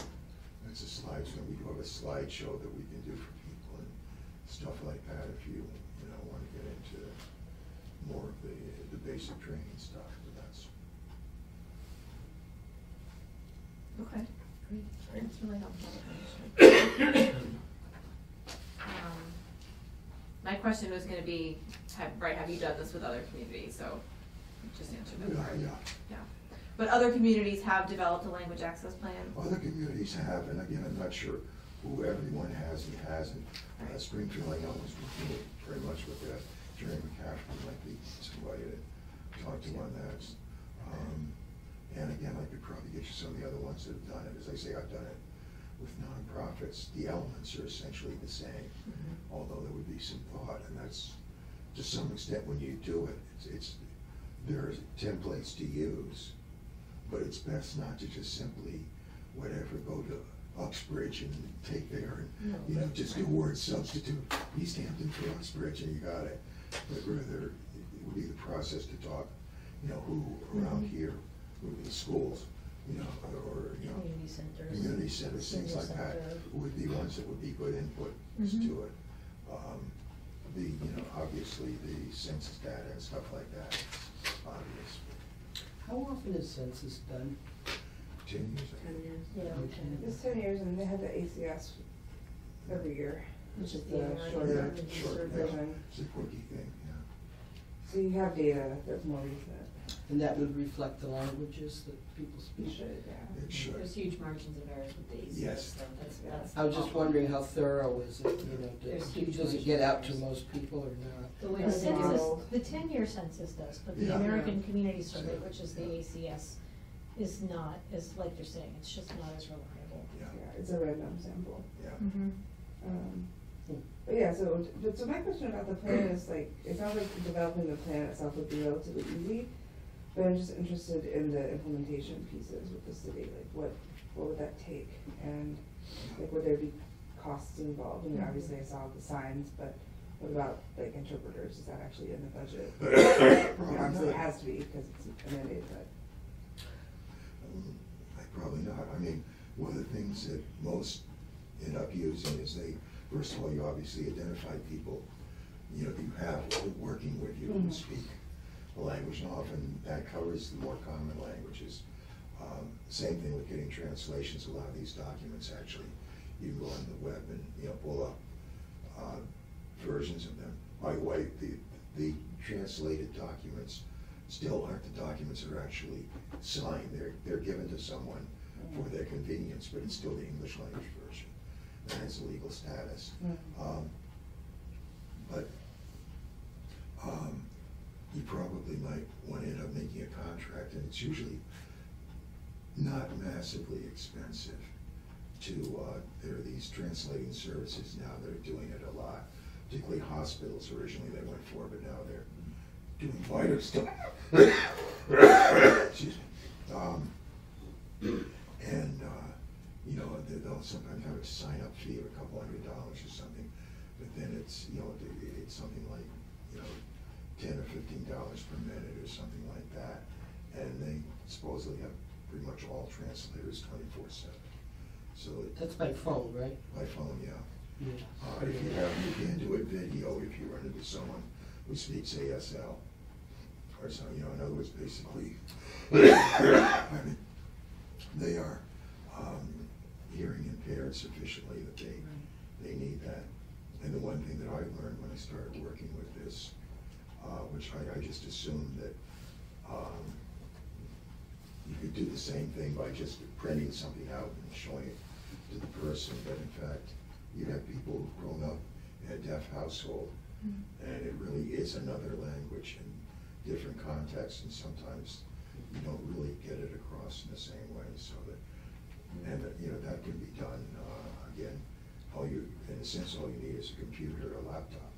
that's a slide, so we do have a slideshow that we can do for people and stuff like that if you know, want to get into more of the basic training stuff, but that's. Okay. Great, that's really helpful. My question was gonna be, have you done this with other communities, so just answer that part. Yeah. But other communities have developed a language access plan? Other communities have, and again, I'm not sure who everyone has and hasn't. Springfield, I know, was working very much with that. Jerry McCaffrey might be somebody to talk to on that. And again, I could probably get you some of the other ones that have done it. As I say, I've done it with nonprofits. The elements are essentially the same, although there would be some thought, and that's to some extent when you do it, there's templates to use, but it's best not to just simply whatever go to Uxbridge and take there and you know, just do word substitute East Hampton for Uxbridge and you got it. But rather it would be the process to talk, you know, who around here would be schools, you know, or you know, community centers, things like that, would be ones that would be good input to it. You know, obviously the census data and stuff like that, obvious. How often is census done? 10 years, I think. 10 years. Yeah. It's 10 years, and they have the ACS every year, which is the Yeah. shorter Short, version. It's a quickie thing, yeah. So you have data that's more recent. And that would reflect the languages that people You speak? should, yeah. It should. There's huge margins of errors with these. Yes. So that's. I was just wondering how thorough is it, you know, There's huge does it get out to most people or not? The way The the census, model. the 10-year census does, but the Yeah. American Community Survey, which is the ACS, is not, is like you're saying, it's just not as reliable. Yeah, Yeah, it's a random sample. yeah. But yeah, so my question about the plan is like, it sounds like developing the plan itself would be relatively easy, but I'm just interested in the implementation pieces with the city, like what would that take? And like, would there be costs involved? I mean, obviously I saw the signs, but what about like interpreters? Is that actually in the budget? I mean, obviously it has to be because it's a mandate, but. Probably not. I mean, one of the things that most end up using is first of all, you obviously identify people, you know, you have working with you who speak the language, and often that covers the more common languages. Same thing with getting translations. A lot of these documents actually, you can go on the web and, you know, pull up versions of them. By the way, the translated documents still aren't the documents that are actually signed. They're given to someone for their convenience, but it's still the English language version. That has a legal status. But you probably might want to end up making a contract, and it's usually not massively expensive there are these translating services now that are doing it a lot, particularly hospitals. Originally they went for, but now they're doing wider stuff. Excuse me. And you know, they'll sometimes have a sign-up fee of $200 or something, but then it's, you know, it's something like, you know, $10 or $15 per minute or something like that, and they supposedly have pretty much all translators 24/7. So That's by phone, right? by phone, yeah. Yeah. If you can do it video, if you run into someone who speaks ASL, or so, you know, in other words, basically, I mean, they are hearing impaired sufficiently that they need that. And the one thing that I learned when I started working with this, which I just assumed that you could do the same thing by just printing something out and showing it to the person, but in fact, you have people who've grown up in a deaf household, and it really is another language in different contexts, and sometimes you don't really get it across in the same way. So that, and you know, that can be done. Again, in a sense, all you need is a computer or a laptop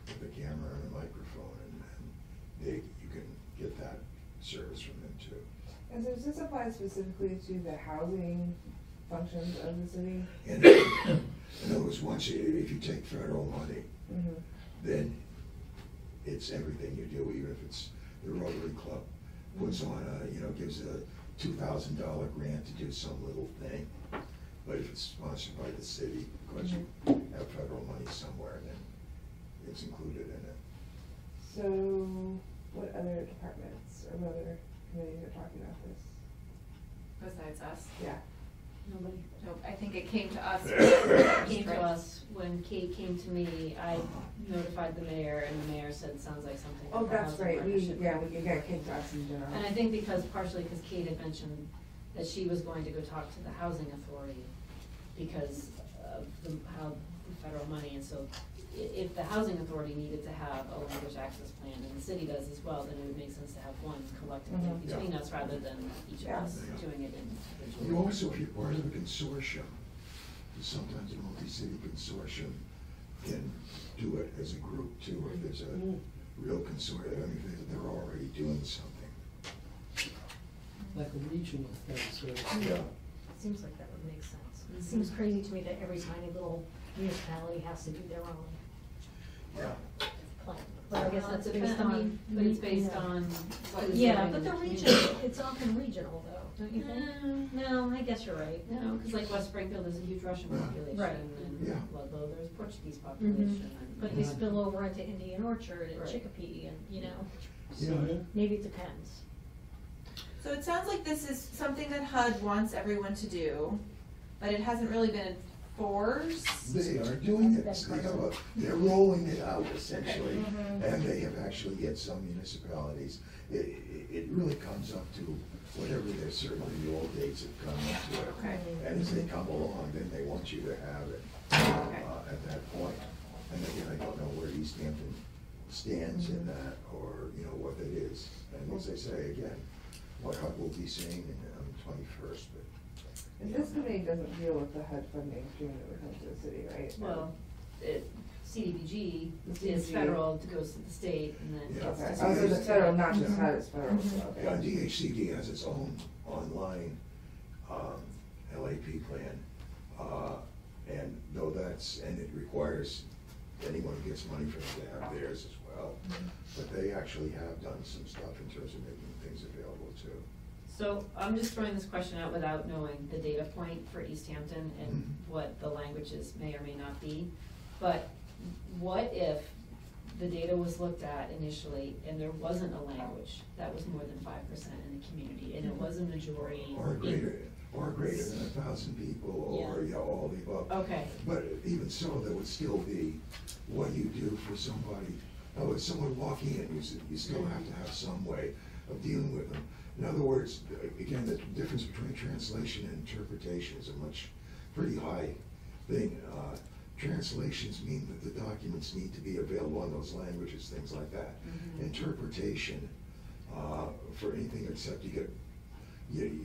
with a camera and a microphone, and you can get that service from them too. And so does this apply specifically to the housing functions of the city? And in other words, once if you take federal money, Mm-hmm. then it's everything you do, even if it's the Rotary Club puts on gives a $2,000 grant to do some little thing. But if it's sponsored by the city, because you have federal money somewhere, then it's included in it. So what other departments or what other committees are talking about this? Besides us. Yeah. Nobody. Nope, I think it came to us. It came to us when Kate came to me, I notified the mayor, and the mayor said, sounds like something. Oh, for that's housing right, partnership." it came to us in general. And I think partially because Kate had mentioned that she was going to go talk to the housing authority because of how the federal money, and so if the housing authority needed to have a language access plan, and the city does as well, then it would make sense to have one collectively Mhm. between us rather than each of Yeah. us Yeah. doing it individually. You also, if you're part of a consortium, sometimes a multi-city consortium can do it as a group too, or if there's a real consortium, I mean, they're already doing something. Like a regional thing, so. Yeah. Seems like that would make sense. It seems crazy to me that every tiny little municipality has to do their own Yeah. plan. But I guess that's It based depends- I on. mean, but it's based yeah. on what is Yeah, living but in they're the regional, community. it's often regional though, don't you think? No, I guess you're right. No, because like West Springfield, there's a huge Russian Yeah. population, Right. and Yeah. Ludlow, there's a Portuguese population. and- But you spill over into Indian Orchard and Right. Chicopee and, Yeah. maybe it depends. So it sounds like this is something that HUD wants everyone to do, but it hasn't really been enforced. They are doing it, That's they're rolling it out essentially, Mhm. and they have actually hit some municipalities. It really comes up to whatever their certainly the old dates have come up to it. Okay. And as they come along, then they want you to have it Okay. at that point. And again, I don't know where East Hampton stands in that, or, what it is. And as I say, again, what HUD will be saying on the 21st, but. And this committee doesn't deal with the HUD funding stream that would come to the city, right? Well, CDBG The is CDBG. federal, it goes to the state, and then Yeah. gets to. Okay, So so it's federal, not just Yeah. HUD, it's federal, so, okay. Yeah, DHCD has its own online LAP plan, and though and it requires anyone who gets money from it to have theirs as well. But they actually have done some stuff in terms of making things available too. So I'm just throwing this question out without knowing the data point for East Hampton and Mhm. what the languages may or may not be. But what if the data was looked at initially and there wasn't a language that was more than 5% in the community, and it was a majority? Or greater than 1,000 people, or, Yeah. all the above. Okay. But even so, there would still be what you do for somebody, with someone walking in, you still have to have some way of dealing with them. In other words, again, the difference between translation and interpretation is a pretty high thing. Translations mean that the documents need to be available in those languages, things like that. Mhm. Interpretation, for anything except you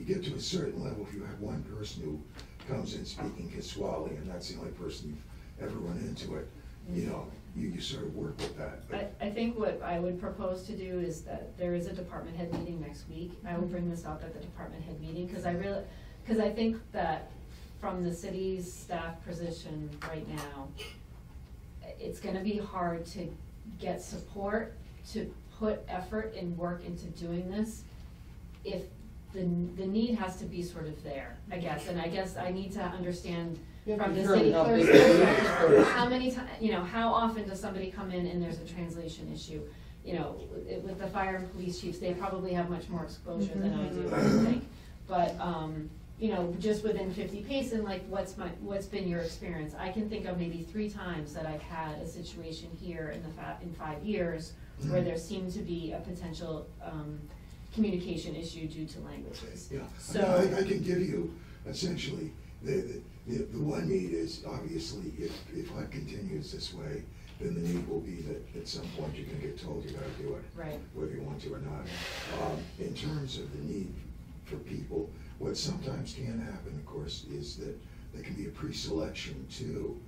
get to a certain level, if you have one person who comes in speaking Kiswahili, and that's the only person you've ever run into it, you sort of work with that. But I think what I would propose to do is that there is a department head meeting next week. I will bring this up at the department head meeting, because I think that from the city's staff position right now, it's gonna be hard to get support to put effort and work into doing this if the need has to be sort of there, I guess. And I guess I need to understand Yeah, from the determine city how clerk's big the need is perspective, first. how many how often does somebody come in and there's a translation issue? With the fire and police chiefs, they probably have much more exposure than I do, I would think. But, just within 50 Payson, like, what's been your experience? I can think of maybe 3 times that I've had a situation here in 5 years where there seemed to be a potential, communication issue due to languages. Yeah, So. I can give you, essentially, the one need is, obviously, if HUD continues this way, then the need will be that at some point you're gonna get told you gotta do it. Right. Whether you want to or not. In terms of the need for people, what sometimes can happen, of course, is that there can be a pre-selection too.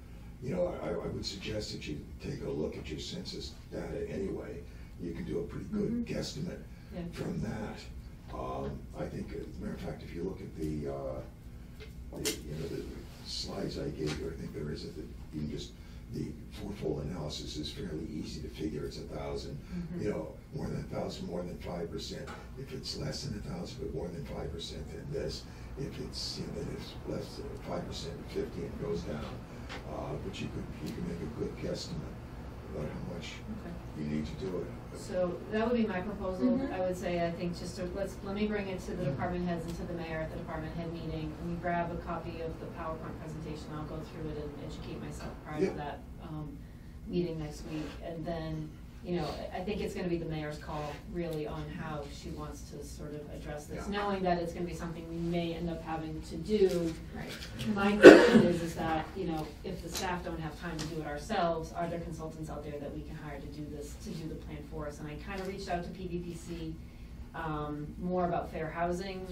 I would suggest that you take a look at your census data anyway. You can do a pretty good guesstimate Yeah. from that. I think, as a matter of fact, if you look at the slides I gave you, I think there is you can just, the fourfold analysis is fairly easy to figure. It's 1,000, you know, more than 1,000, more than 5%. If it's less than 1,000, but more than 5%, then this. If it's, then it's less than 5%, 50, and it goes down. But you can make a good guesstimate about how much you need to do it. So that would be my proposal. I would say, I think just to, let me bring it to the department heads and to the mayor at the department head meeting. Let me grab a copy of the PowerPoint presentation. I'll go through it and educate myself prior to that meeting next week. And then, you know, I think it's gonna be the mayor's call really on how she wants to sort of address this, knowing that it's gonna be something we may end up having to do. Right. My question is that, you know, if the staff don't have time to do it ourselves, are there consultants out there that we can hire to do this, to do the plan for us? And I kind of reached out to PVPC, more about fair housing,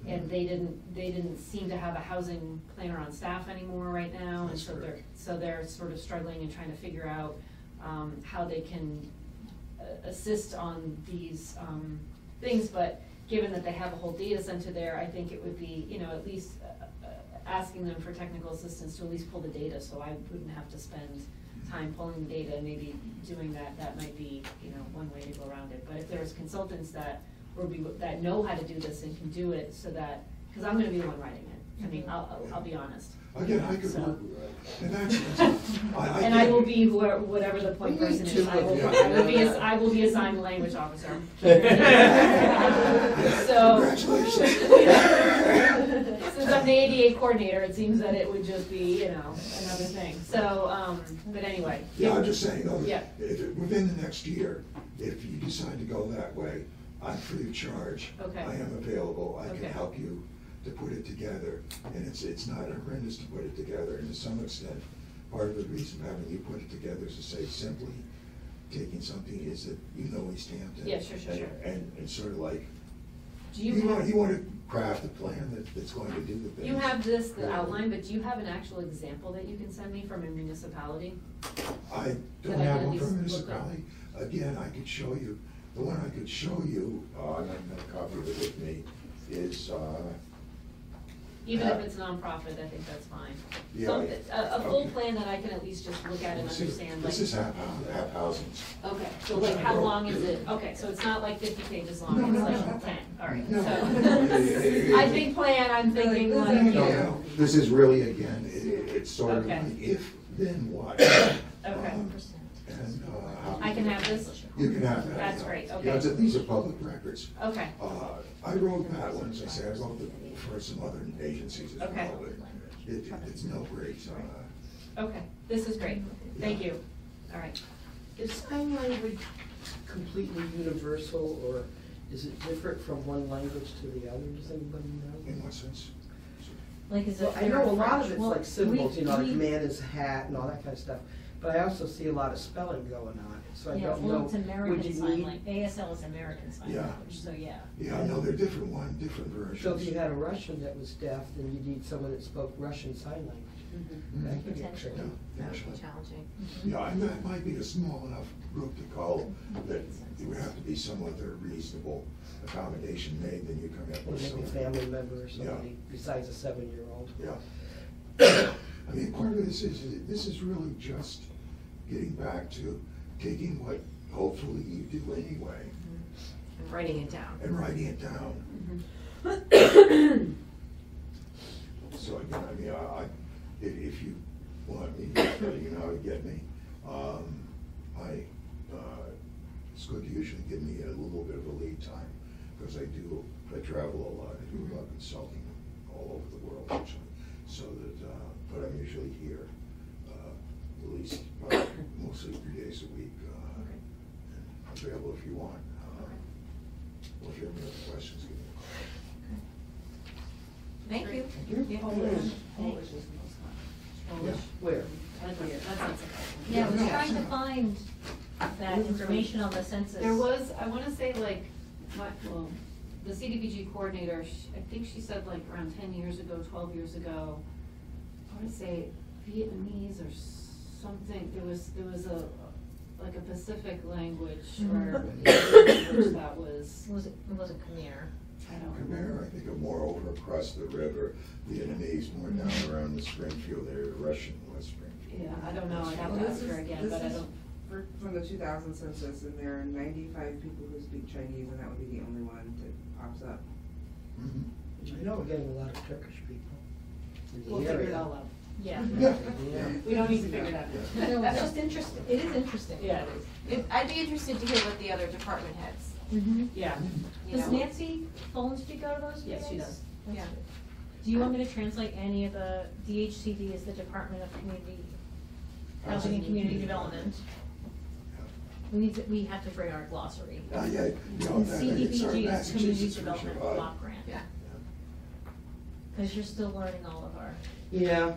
and they didn't seem to have a housing planner on staff anymore right now, and so they're sort of struggling and trying to figure out how they can assist on these things. But given that they have a whole data center there, I think it would be, you know, at least asking them for technical assistance to at least pull the data, so I wouldn't have to spend time pulling the data. Maybe doing that might be, you know, one way to go around it. But if there's consultants that know how to do this and can do it, so that, because I'm gonna be the one writing it. I mean, I'll be honest. Again, I could work with that. And And I will be whatever the point person is. I will be assigned the language officer. So, since I'm the ADA coordinator, it seems that it would just be, you know, another thing. So, but anyway. Yeah, I'm just saying, though, Yeah. within the next year, if you decide to go that way, I'm free of charge. Okay. I am available. I Okay. can help you to put it together. And it's not horrendous to put it together. And to some extent, part of the reason having you put it together is to say simply taking something is that you know East Hampton. Yeah, sure. And sort of like, Do you have? you want to craft a plan that's going to do the things. You have the outline, but do you have an actual example that you can send me from a municipality? I don't That I have can one at from least look up? municipality. Again, I could show you, the one I could show you, and I've got a copy of it with me, is, Even if it's nonprofit, I think that's fine. Yeah, So, a full okay. plan that I can at least just look at and understand, like. This is half housings. Okay, so like how long is it? Okay, so it's not like 50 pages long, No, it's no, like no. 10, all right, No. so. I think plan, I'm thinking Like, like, No, no, this is really, again, it's sort of Okay. like if, then what? Okay. And, how. I can have this? You can have that. That's yeah. great, Yeah, okay. these are public records. Okay, I wrote that one, as I say, I wrote it for some other agencies as Okay. well, but it's no great, okay, this is great, thank you, all right. Is sign language completely universal, or is it different from one language to the other? Does anybody know? in what sense? Like, is it Well, I fair know a or lot French? of it's Well, like symbols, you know, like we- man is hat and all that kind of stuff. But I also see a lot of spelling going on, so I Yeah, don't know. well, it's Would American you Sign need- Language, ASL is American Sign Yeah. Language, so yeah. Yeah, no, they're different versions. So if you had a Russian that was deaf, then you'd need someone that spoke Russian Sign Language. Mhm. That could get Potentially, tricky. Yeah, that would actually. be challenging. Yeah, and that might be a small enough group to call that there would have to be some other reasonable accommodation made, then you come up Or with maybe a something. family member or Yeah. somebody besides a 7-year-old. Yeah. I mean, part of this is really just getting back to taking what hopefully you do anyway And writing it down. and writing it down. So again, I mean, if you want me, you know how to get me. It's good to usually give me a little bit of a lead time, because I travel a lot, I do a lot of consulting all over the world actually. So that, but I'm usually here, at least mostly 3 days a week. And available if you want. Well, if you have any other questions, give me a call. Thank you. Thank you. Polish is the most common. Yeah. Where? That's not so Yeah, I was Yeah. trying to find that information on the census. There was, I wanna say like, the CDBG coordinator, I think she said like around 10 years ago, 12 years ago, I wanna say Vietnamese or something, there was a like a Pacific language Mhm. or language that was, It wasn't Khmer. I don't know. Khmer, I think, are more over across the river, Vietnamese more down around the Springfield area, Russian West Springfield. Yeah, I don't know, I'd have Well, to this ask her is- again, this but I is don't, From the 2000 census, and there are 95 people who speak Chinese, and that would be the only one that pops up. Mhm. I know we're getting a lot of Turkish people in the we'll figure it area. all out. Yeah. Yeah. We don't need to figure it out. No, it's just interesting, it is interesting. Yeah, it is. I'd be interested to hear what the other department heads, Mm-hmm. Yeah. you Does know. Nancy phone speak out of those Yes, she meetings? does. That's Yeah. good. Do you want me to translate any of the, DHCD is the Department of Community, Housing and Community Development. We have to bring our glossary. Yeah, you know, And that- it's our CDBG is Community Massachusetts Development Regional Block Grant. Yeah. Cause you're still learning all of our, Yeah,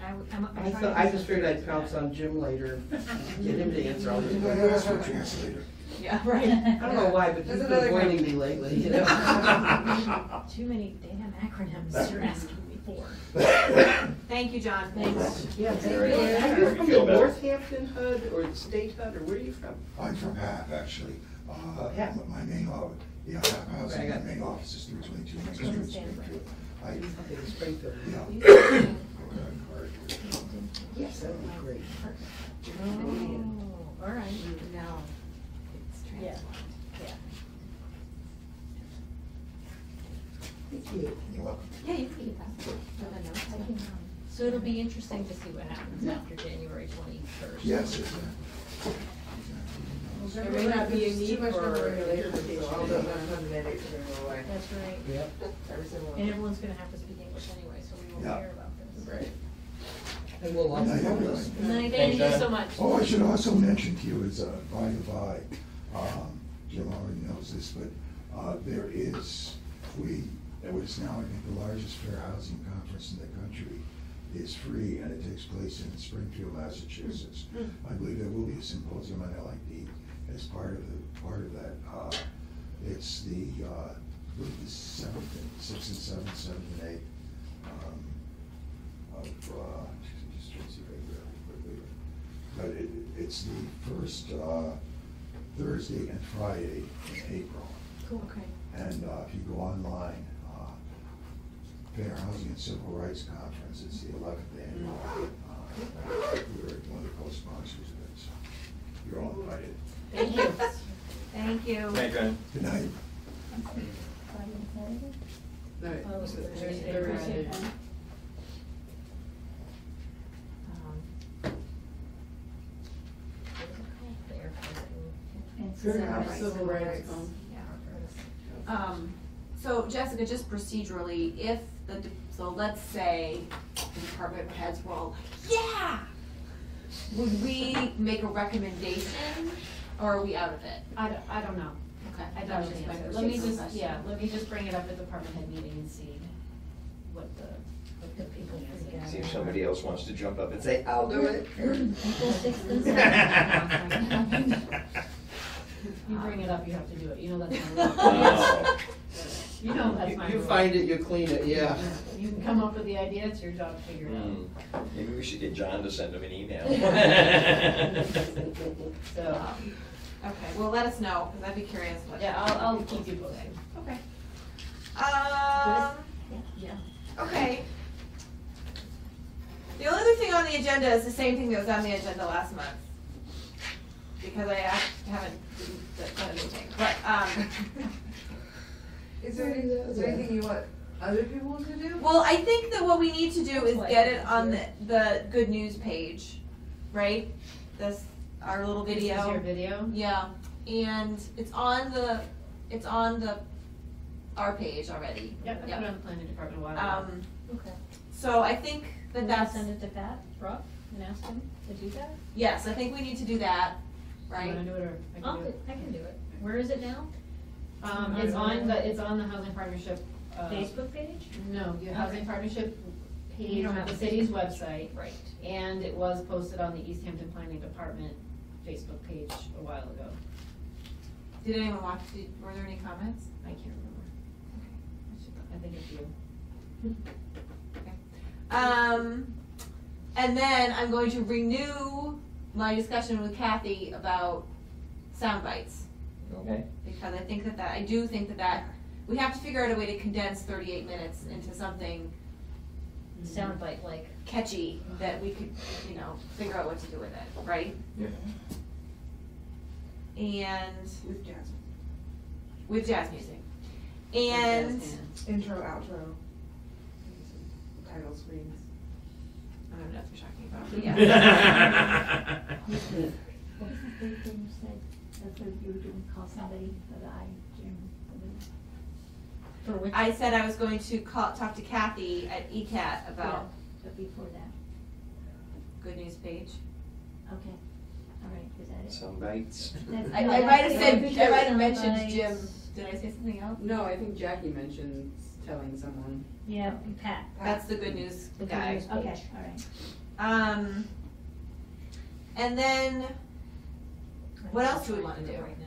I'm I trying thought, to I be just figured I'd sensitive pounce to on Jim later, get him to answer all these You questions. gotta ask for a translator. Yeah. that. Right. I don't know why, but he's There's been another avoiding com- me lately, you know? Too many damn acronyms you're asking me for. Thank you, John. Thanks. Yeah, Very are good. you from the Feel better. Northampton HUD or the state HUD, or where are you from? I'm from HAP, actually. HAP. My main office, yeah, HAP Housing, Right, I got my it. main office is 322 Main I Street, understand. Springfield. I, In Springfield. yeah. Yes, that would be great. Oh, all right. No, it's Yeah. transformed. Yeah. Thank you. You're welcome. Yeah, you can keep that. For the notes. I can, so it'll be interesting to see what happens after January 21st. Yes, exactly. There may not be a There's need too much for regulations, so interpretation. all the mandates are gonna go away. That's right. Yep. Every single one. And everyone's gonna have to speak English anyway, so we won't Yeah. care about this. Right. And we'll also Good night, hold this. everybody. Thank you so much. Oh, I should also mention to you, as a by the by, Jim already knows this, but there is, what is now, I think, the largest fair housing conference in the country is free, and it takes place in Springfield, Massachusetts. I believe there will be a symposium on LID as part of that. It's the 7th, 6th and 7th, 7th and 8th of, just trying to see if I can grab it quickly. But it's the first Thursday and Friday in April. Cool, okay. And if you go online, Fair Housing and Civil Rights Conference, it's the 11th annual. We're one of the co-sponsors of it, so you're all invited. Thank you. Thank you. Thank you. Good night. No, Oh, it was Thursday, Thursday, Friday. Friday. Fair Civil housing. rights. Civil rights. Yeah. So Jessica, just procedurally, if so let's say the department heads were all like, yeah! Would we make a recommendation, or are we out of it? I don't know. Okay. I that don't was just my answer. Let me procedural just, question. yeah, let me just bring it up at department head meeting and see what the people think. See if somebody else wants to jump up and say, I'll do it. April 6th and 7th. You bring it up, you have to do it, you know that's my rule. Oh. You know that's my rule. You find it, you clean it, yeah. You can come up with the idea, it's your job to figure it out. Hmm. Maybe we should get John to send him an email. So, Okay, well, let us know, because I'd be curious what. yeah, I'll keep you posted. Okay. Yeah. Okay. The only other thing on the agenda is the same thing that was on the agenda last month. Because I haven't done anything, but, Is there anything you want other people to do? well, I think that what we need to do is get it on the good news page, right? This, our little video. This is your video? Yeah, and it's on our page already. Yep, I put it on the planning department a while ago. Okay. So I think that Can we that's, send it to Pat Ruff and ask him to do that? yes, I think we need to do that, You right? wanna do it, or I can do it? I can do it. Where is it now? It's on the housing partnership, Facebook page? no, the housing Okay. partnership You page don't on have the a city's website. Right. And it was posted on the East Hampton Planning Department Facebook page a while ago. Did anyone watch, were there any comments? I can't remember. I think it's you. And then I'm going to renew my discussion with Kathy about sound bites. Okay. Because I think I do think that we have to figure out a way to condense 38 minutes into something Soundbite like. catchy that we could, figure out what to do with it, right? Yeah. And With jazz. with jazz music. And Intro, outro. Title screens. I don't know what you're talking about, but yeah. What was the third thing you said? The third you were doing, call somebody for the For which? I said I was going to talk to Kathy at ECAT about But before that, Good News Page. okay, all right, is that it? Some bites. That's- I no, might that's have it. said, I might have mentioned Soundbites. Jim. Did I say something else? No, I think Jackie mentioned telling someone. Yeah, Pat. That's the Good News The Good guy. News Okay, page. all right. And then, what else do we wanna do? Right now.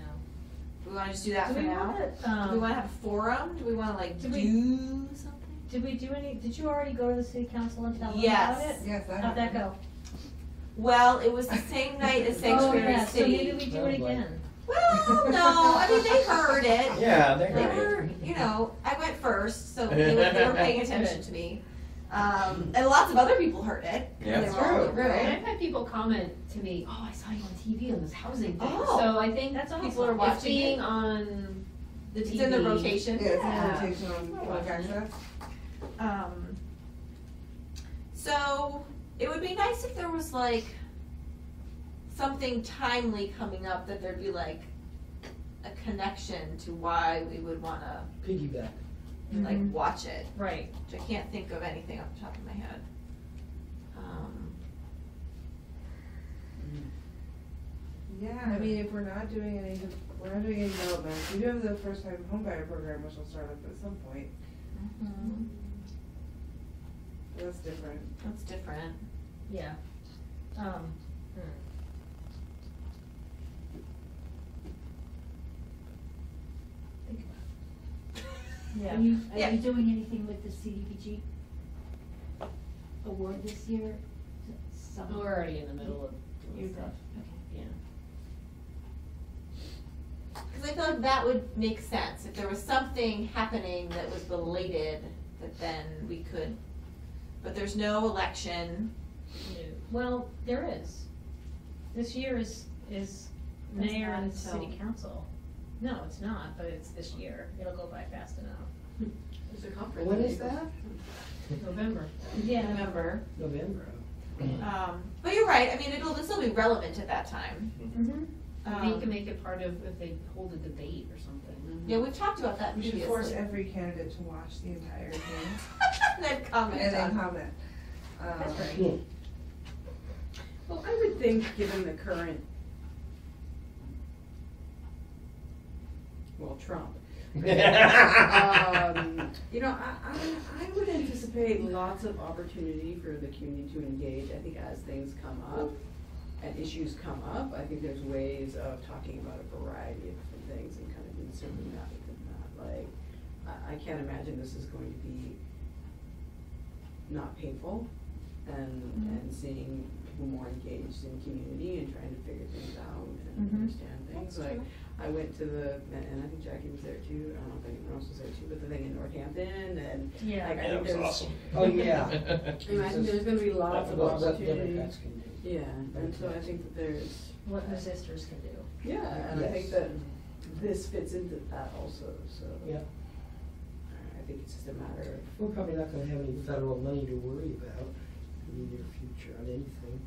Do we wanna just do that Do for we now? wanna, Do we wanna have a forum? Do we wanna like Did we- do something? did we do did you already go to the city council and tell them Yes. about it? Yes, that How'd that happened. go? Well, it was the same night as Oh, Sanctuary yeah, City. so maybe we do it again. Well, no, I mean, they heard it. Yeah, They were, I went first, so they were paying attention to me. And lots of other people heard it. Yeah. They were all in the room. And I've had people comment to me, oh, I saw you on TV on this housing thing. Oh. So I think That's people awesome. are It's watching being it on the TV. It's in the rotation. Yeah, it's Yeah. a rotation on public access. So it would be nice if there was like something timely coming up that there'd be like a connection to why we would wanna Piggyback. like Mhm. watch it, Right. which I can't think of anything off the top of my head. Yeah, I mean, if we're not doing any developments, we do have the first time homebuyer program, which will start up at some point. That's different. That's different. Yeah. Think about it. Yeah. Are you Yeah. doing anything with the CDBG award this year? Some- We're already in the middle of You're doing good, stuff. okay. Yeah. Cause I feel like that would make sense, if there was something happening that was belated, that then we could, but there's no election. Well, there is. This year is mayor not and until- city council. No, it's not, but it's this year. It'll go by fast enough. There's a conference. When is that? November. Yeah. November. November. But you're right, I mean, this will be relevant at that time. Mm-hmm. Maybe you can make it part of if they hold a debate or something. Yeah, we've talked about that We previously. should force every candidate to watch the entire thing And then comment and then on. comment. That's right. Yeah. Well, I would think, given the current, well, Trump. You know, I would anticipate lots of opportunity for the community to engage. I think as things come up and issues come up, I think there's ways of talking about a variety of different things and kind of inserting that within that. Like, I can't imagine this is going to be not painful and seeing people more engaged in community and trying to figure things out and understand things. That's Like, true. I went to and I think Jackie was there too, I don't know if anyone else was there too, but the thing in Northampton and Yeah. like, I think there's. Oh, yeah. I mean, I think there's gonna be lots of What opportunity. Democrats can do. Yeah, and so I think that there's, What resistors can do. yeah, and I think Yes. that this fits into that also, so. Yeah. I think it's just a matter of. We're probably not gonna have any federal money to worry about in the near future on anything.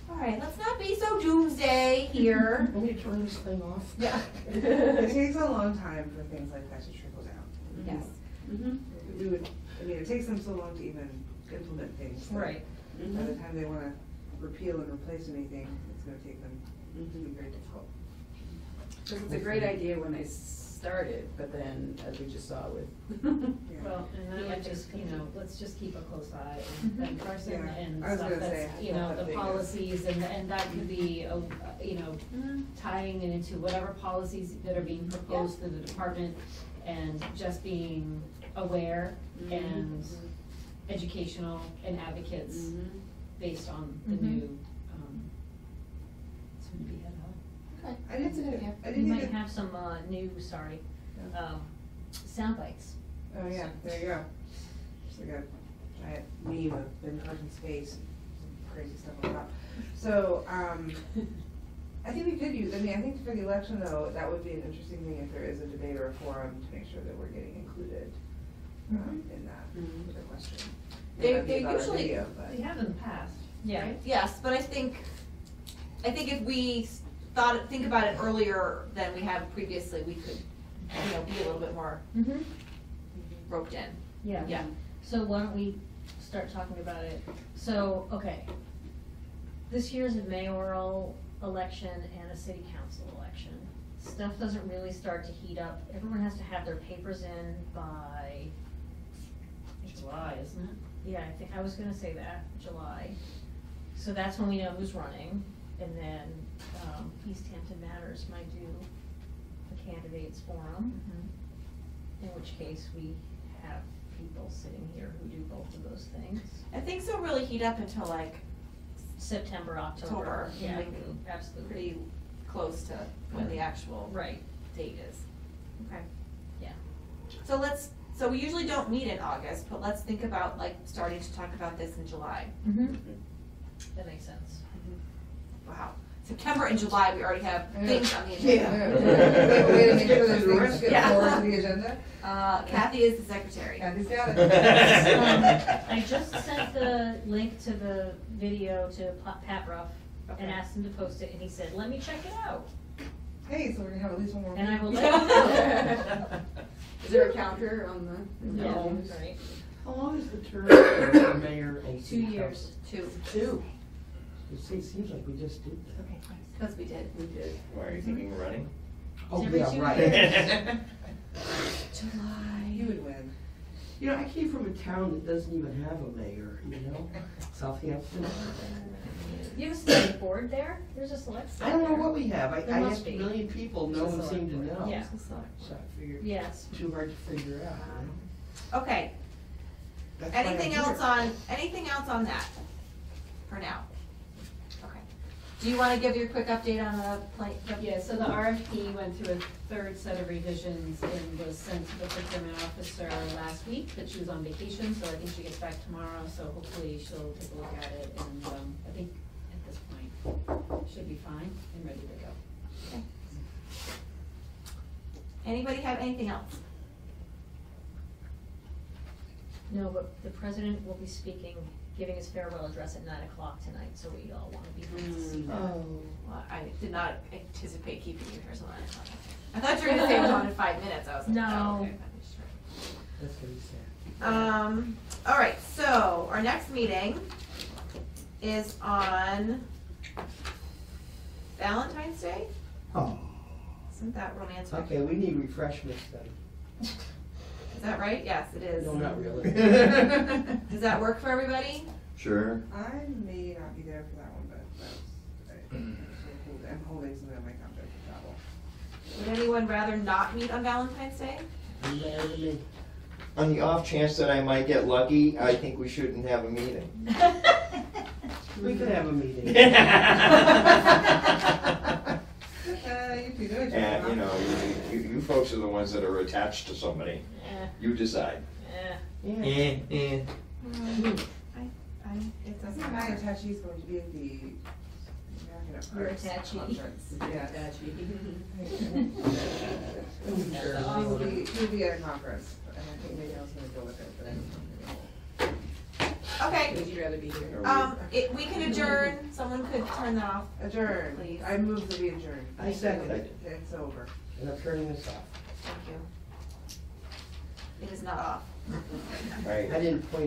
All right, let's not be so doomsday here. Let me turn this thing off. Yeah. It takes a long time for things like that to trickle down. Yes. Mm-hmm. It takes them so long to even implement things. that Right. By the time they wanna repeal and replace anything, it's gonna take them, it's Mm-hmm. gonna be very difficult. Because it's a great idea when they started, but then, as we just saw with. Well, and I would just, let's just keep a close eye Mhm. and Carson Yeah, and I was stuff gonna that's, say, I thought the they- policies and that could be, tying it into whatever policies that are being proposed through the department and just being aware and educational and advocates based on the Mhm. new, soon to be head high. Okay. I didn't, I We didn't might even, have some, new, sound bites. oh yeah, there you go. Just like a giant meme of Ben Carson's face and some crazy stuff on top. So, I think we could use, I mean, I think for the election though, that would be an interesting thing if there is a debate or a forum to make sure that we're getting included, in that, with a question. It They- might be they about a usually- video, but- We have in the past. Yeah, Right? yes, but I think if we think about it earlier than we have previously, we could, be a little bit more Mm-hmm. roped in. Yeah. Yeah. So why don't we start talking about it? So, okay. This year's a mayoral election and a city council election. Stuff doesn't really start to heat up. Everyone has to have their papers in by July, isn't it? Yeah, I was gonna say that, July. So that's when we know who's running. And then, East Hampton Matters might do a candidates forum. In which case, we have people sitting here who do both of those things. And things don't really heat up until like September, October. October, Yeah, like, absolutely. pretty close to when the actual Right, date is. Okay. yeah. So we usually don't meet in August, but let's think about like starting to talk about this in July. Mm-hmm. That makes sense. Wow. September and July, we already have Yeah. things on the Yeah. agenda. Way to make sure those things get Yeah. forward to the agenda. Kathy is the secretary. Kathy's got it. I just sent the link to the video to Pat Ruff Okay. and asked him to post it, and he said, let me check it out. Hey, so we're gonna have at least one more. And I will meeting. let you know. Is there a counter on the? Yeah, No. right. How long is the term for mayor and 2 city years. Two. council? 2. It seems like we just did that. Okay, Because we did. We did. Why are you thinking of running? Oh, every yeah, 2 right. years. July. You would win. You know, I came from a town that doesn't even have a mayor, Southampton. You have a select board there? There's a select board I don't know there. what we have. I There must asked a be. million people, no There's a one seemed to select board. know. Yeah. So I figured, Yes. too hard to figure out, you know? Okay, That's why I'm anything here. else on that for now? Okay. Do you wanna give your quick update on the plan? Yeah, so the RFP went through a third set of revisions and was sent to the procurement officer last week, but she was on vacation, so I think she gets back tomorrow, so hopefully she'll take a look at it, and, I think at this point, should be fine and ready to go. Okay. Anybody have anything else? No, but the president will be speaking, giving his farewell address at 9 o'clock tonight, so we all wanna be home to see that. Oh. Well, I did not anticipate keeping you here so long. I thought you were gonna say it was on in 5 minutes, I was like, No. oh, okay. Sure. That's gonna be sad. All right, so our next meeting is on Valentine's Day? Oh. Isn't that romantic? Okay, we need refreshments then. Is that right? Yes, it is. No, not really. Does that work for everybody? Sure. I may not be there for that one, but I'm holding something on my contract for travel. Would anyone rather not meet on Valentine's Day? You better than me. On the off chance that I might get lucky, I think we shouldn't have a meeting. We could have a meeting. You two know each other, And, huh? you know, you folks are the ones that are attached to somebody. You decide. Yeah. Eh. It I doesn't think my matter. attachee is going to be at the American Your Arts attachee. Conference. Yes. Sure. He'll be at a conference, and I think maybe I was gonna go with it, but I don't know. Okay, Would you rather be here? we can adjourn, someone could turn that off. Adjourn. Please. I move that we adjourn. I second it. It's over. And I'm turning this off. Thank you. It is not off. Right. I didn't point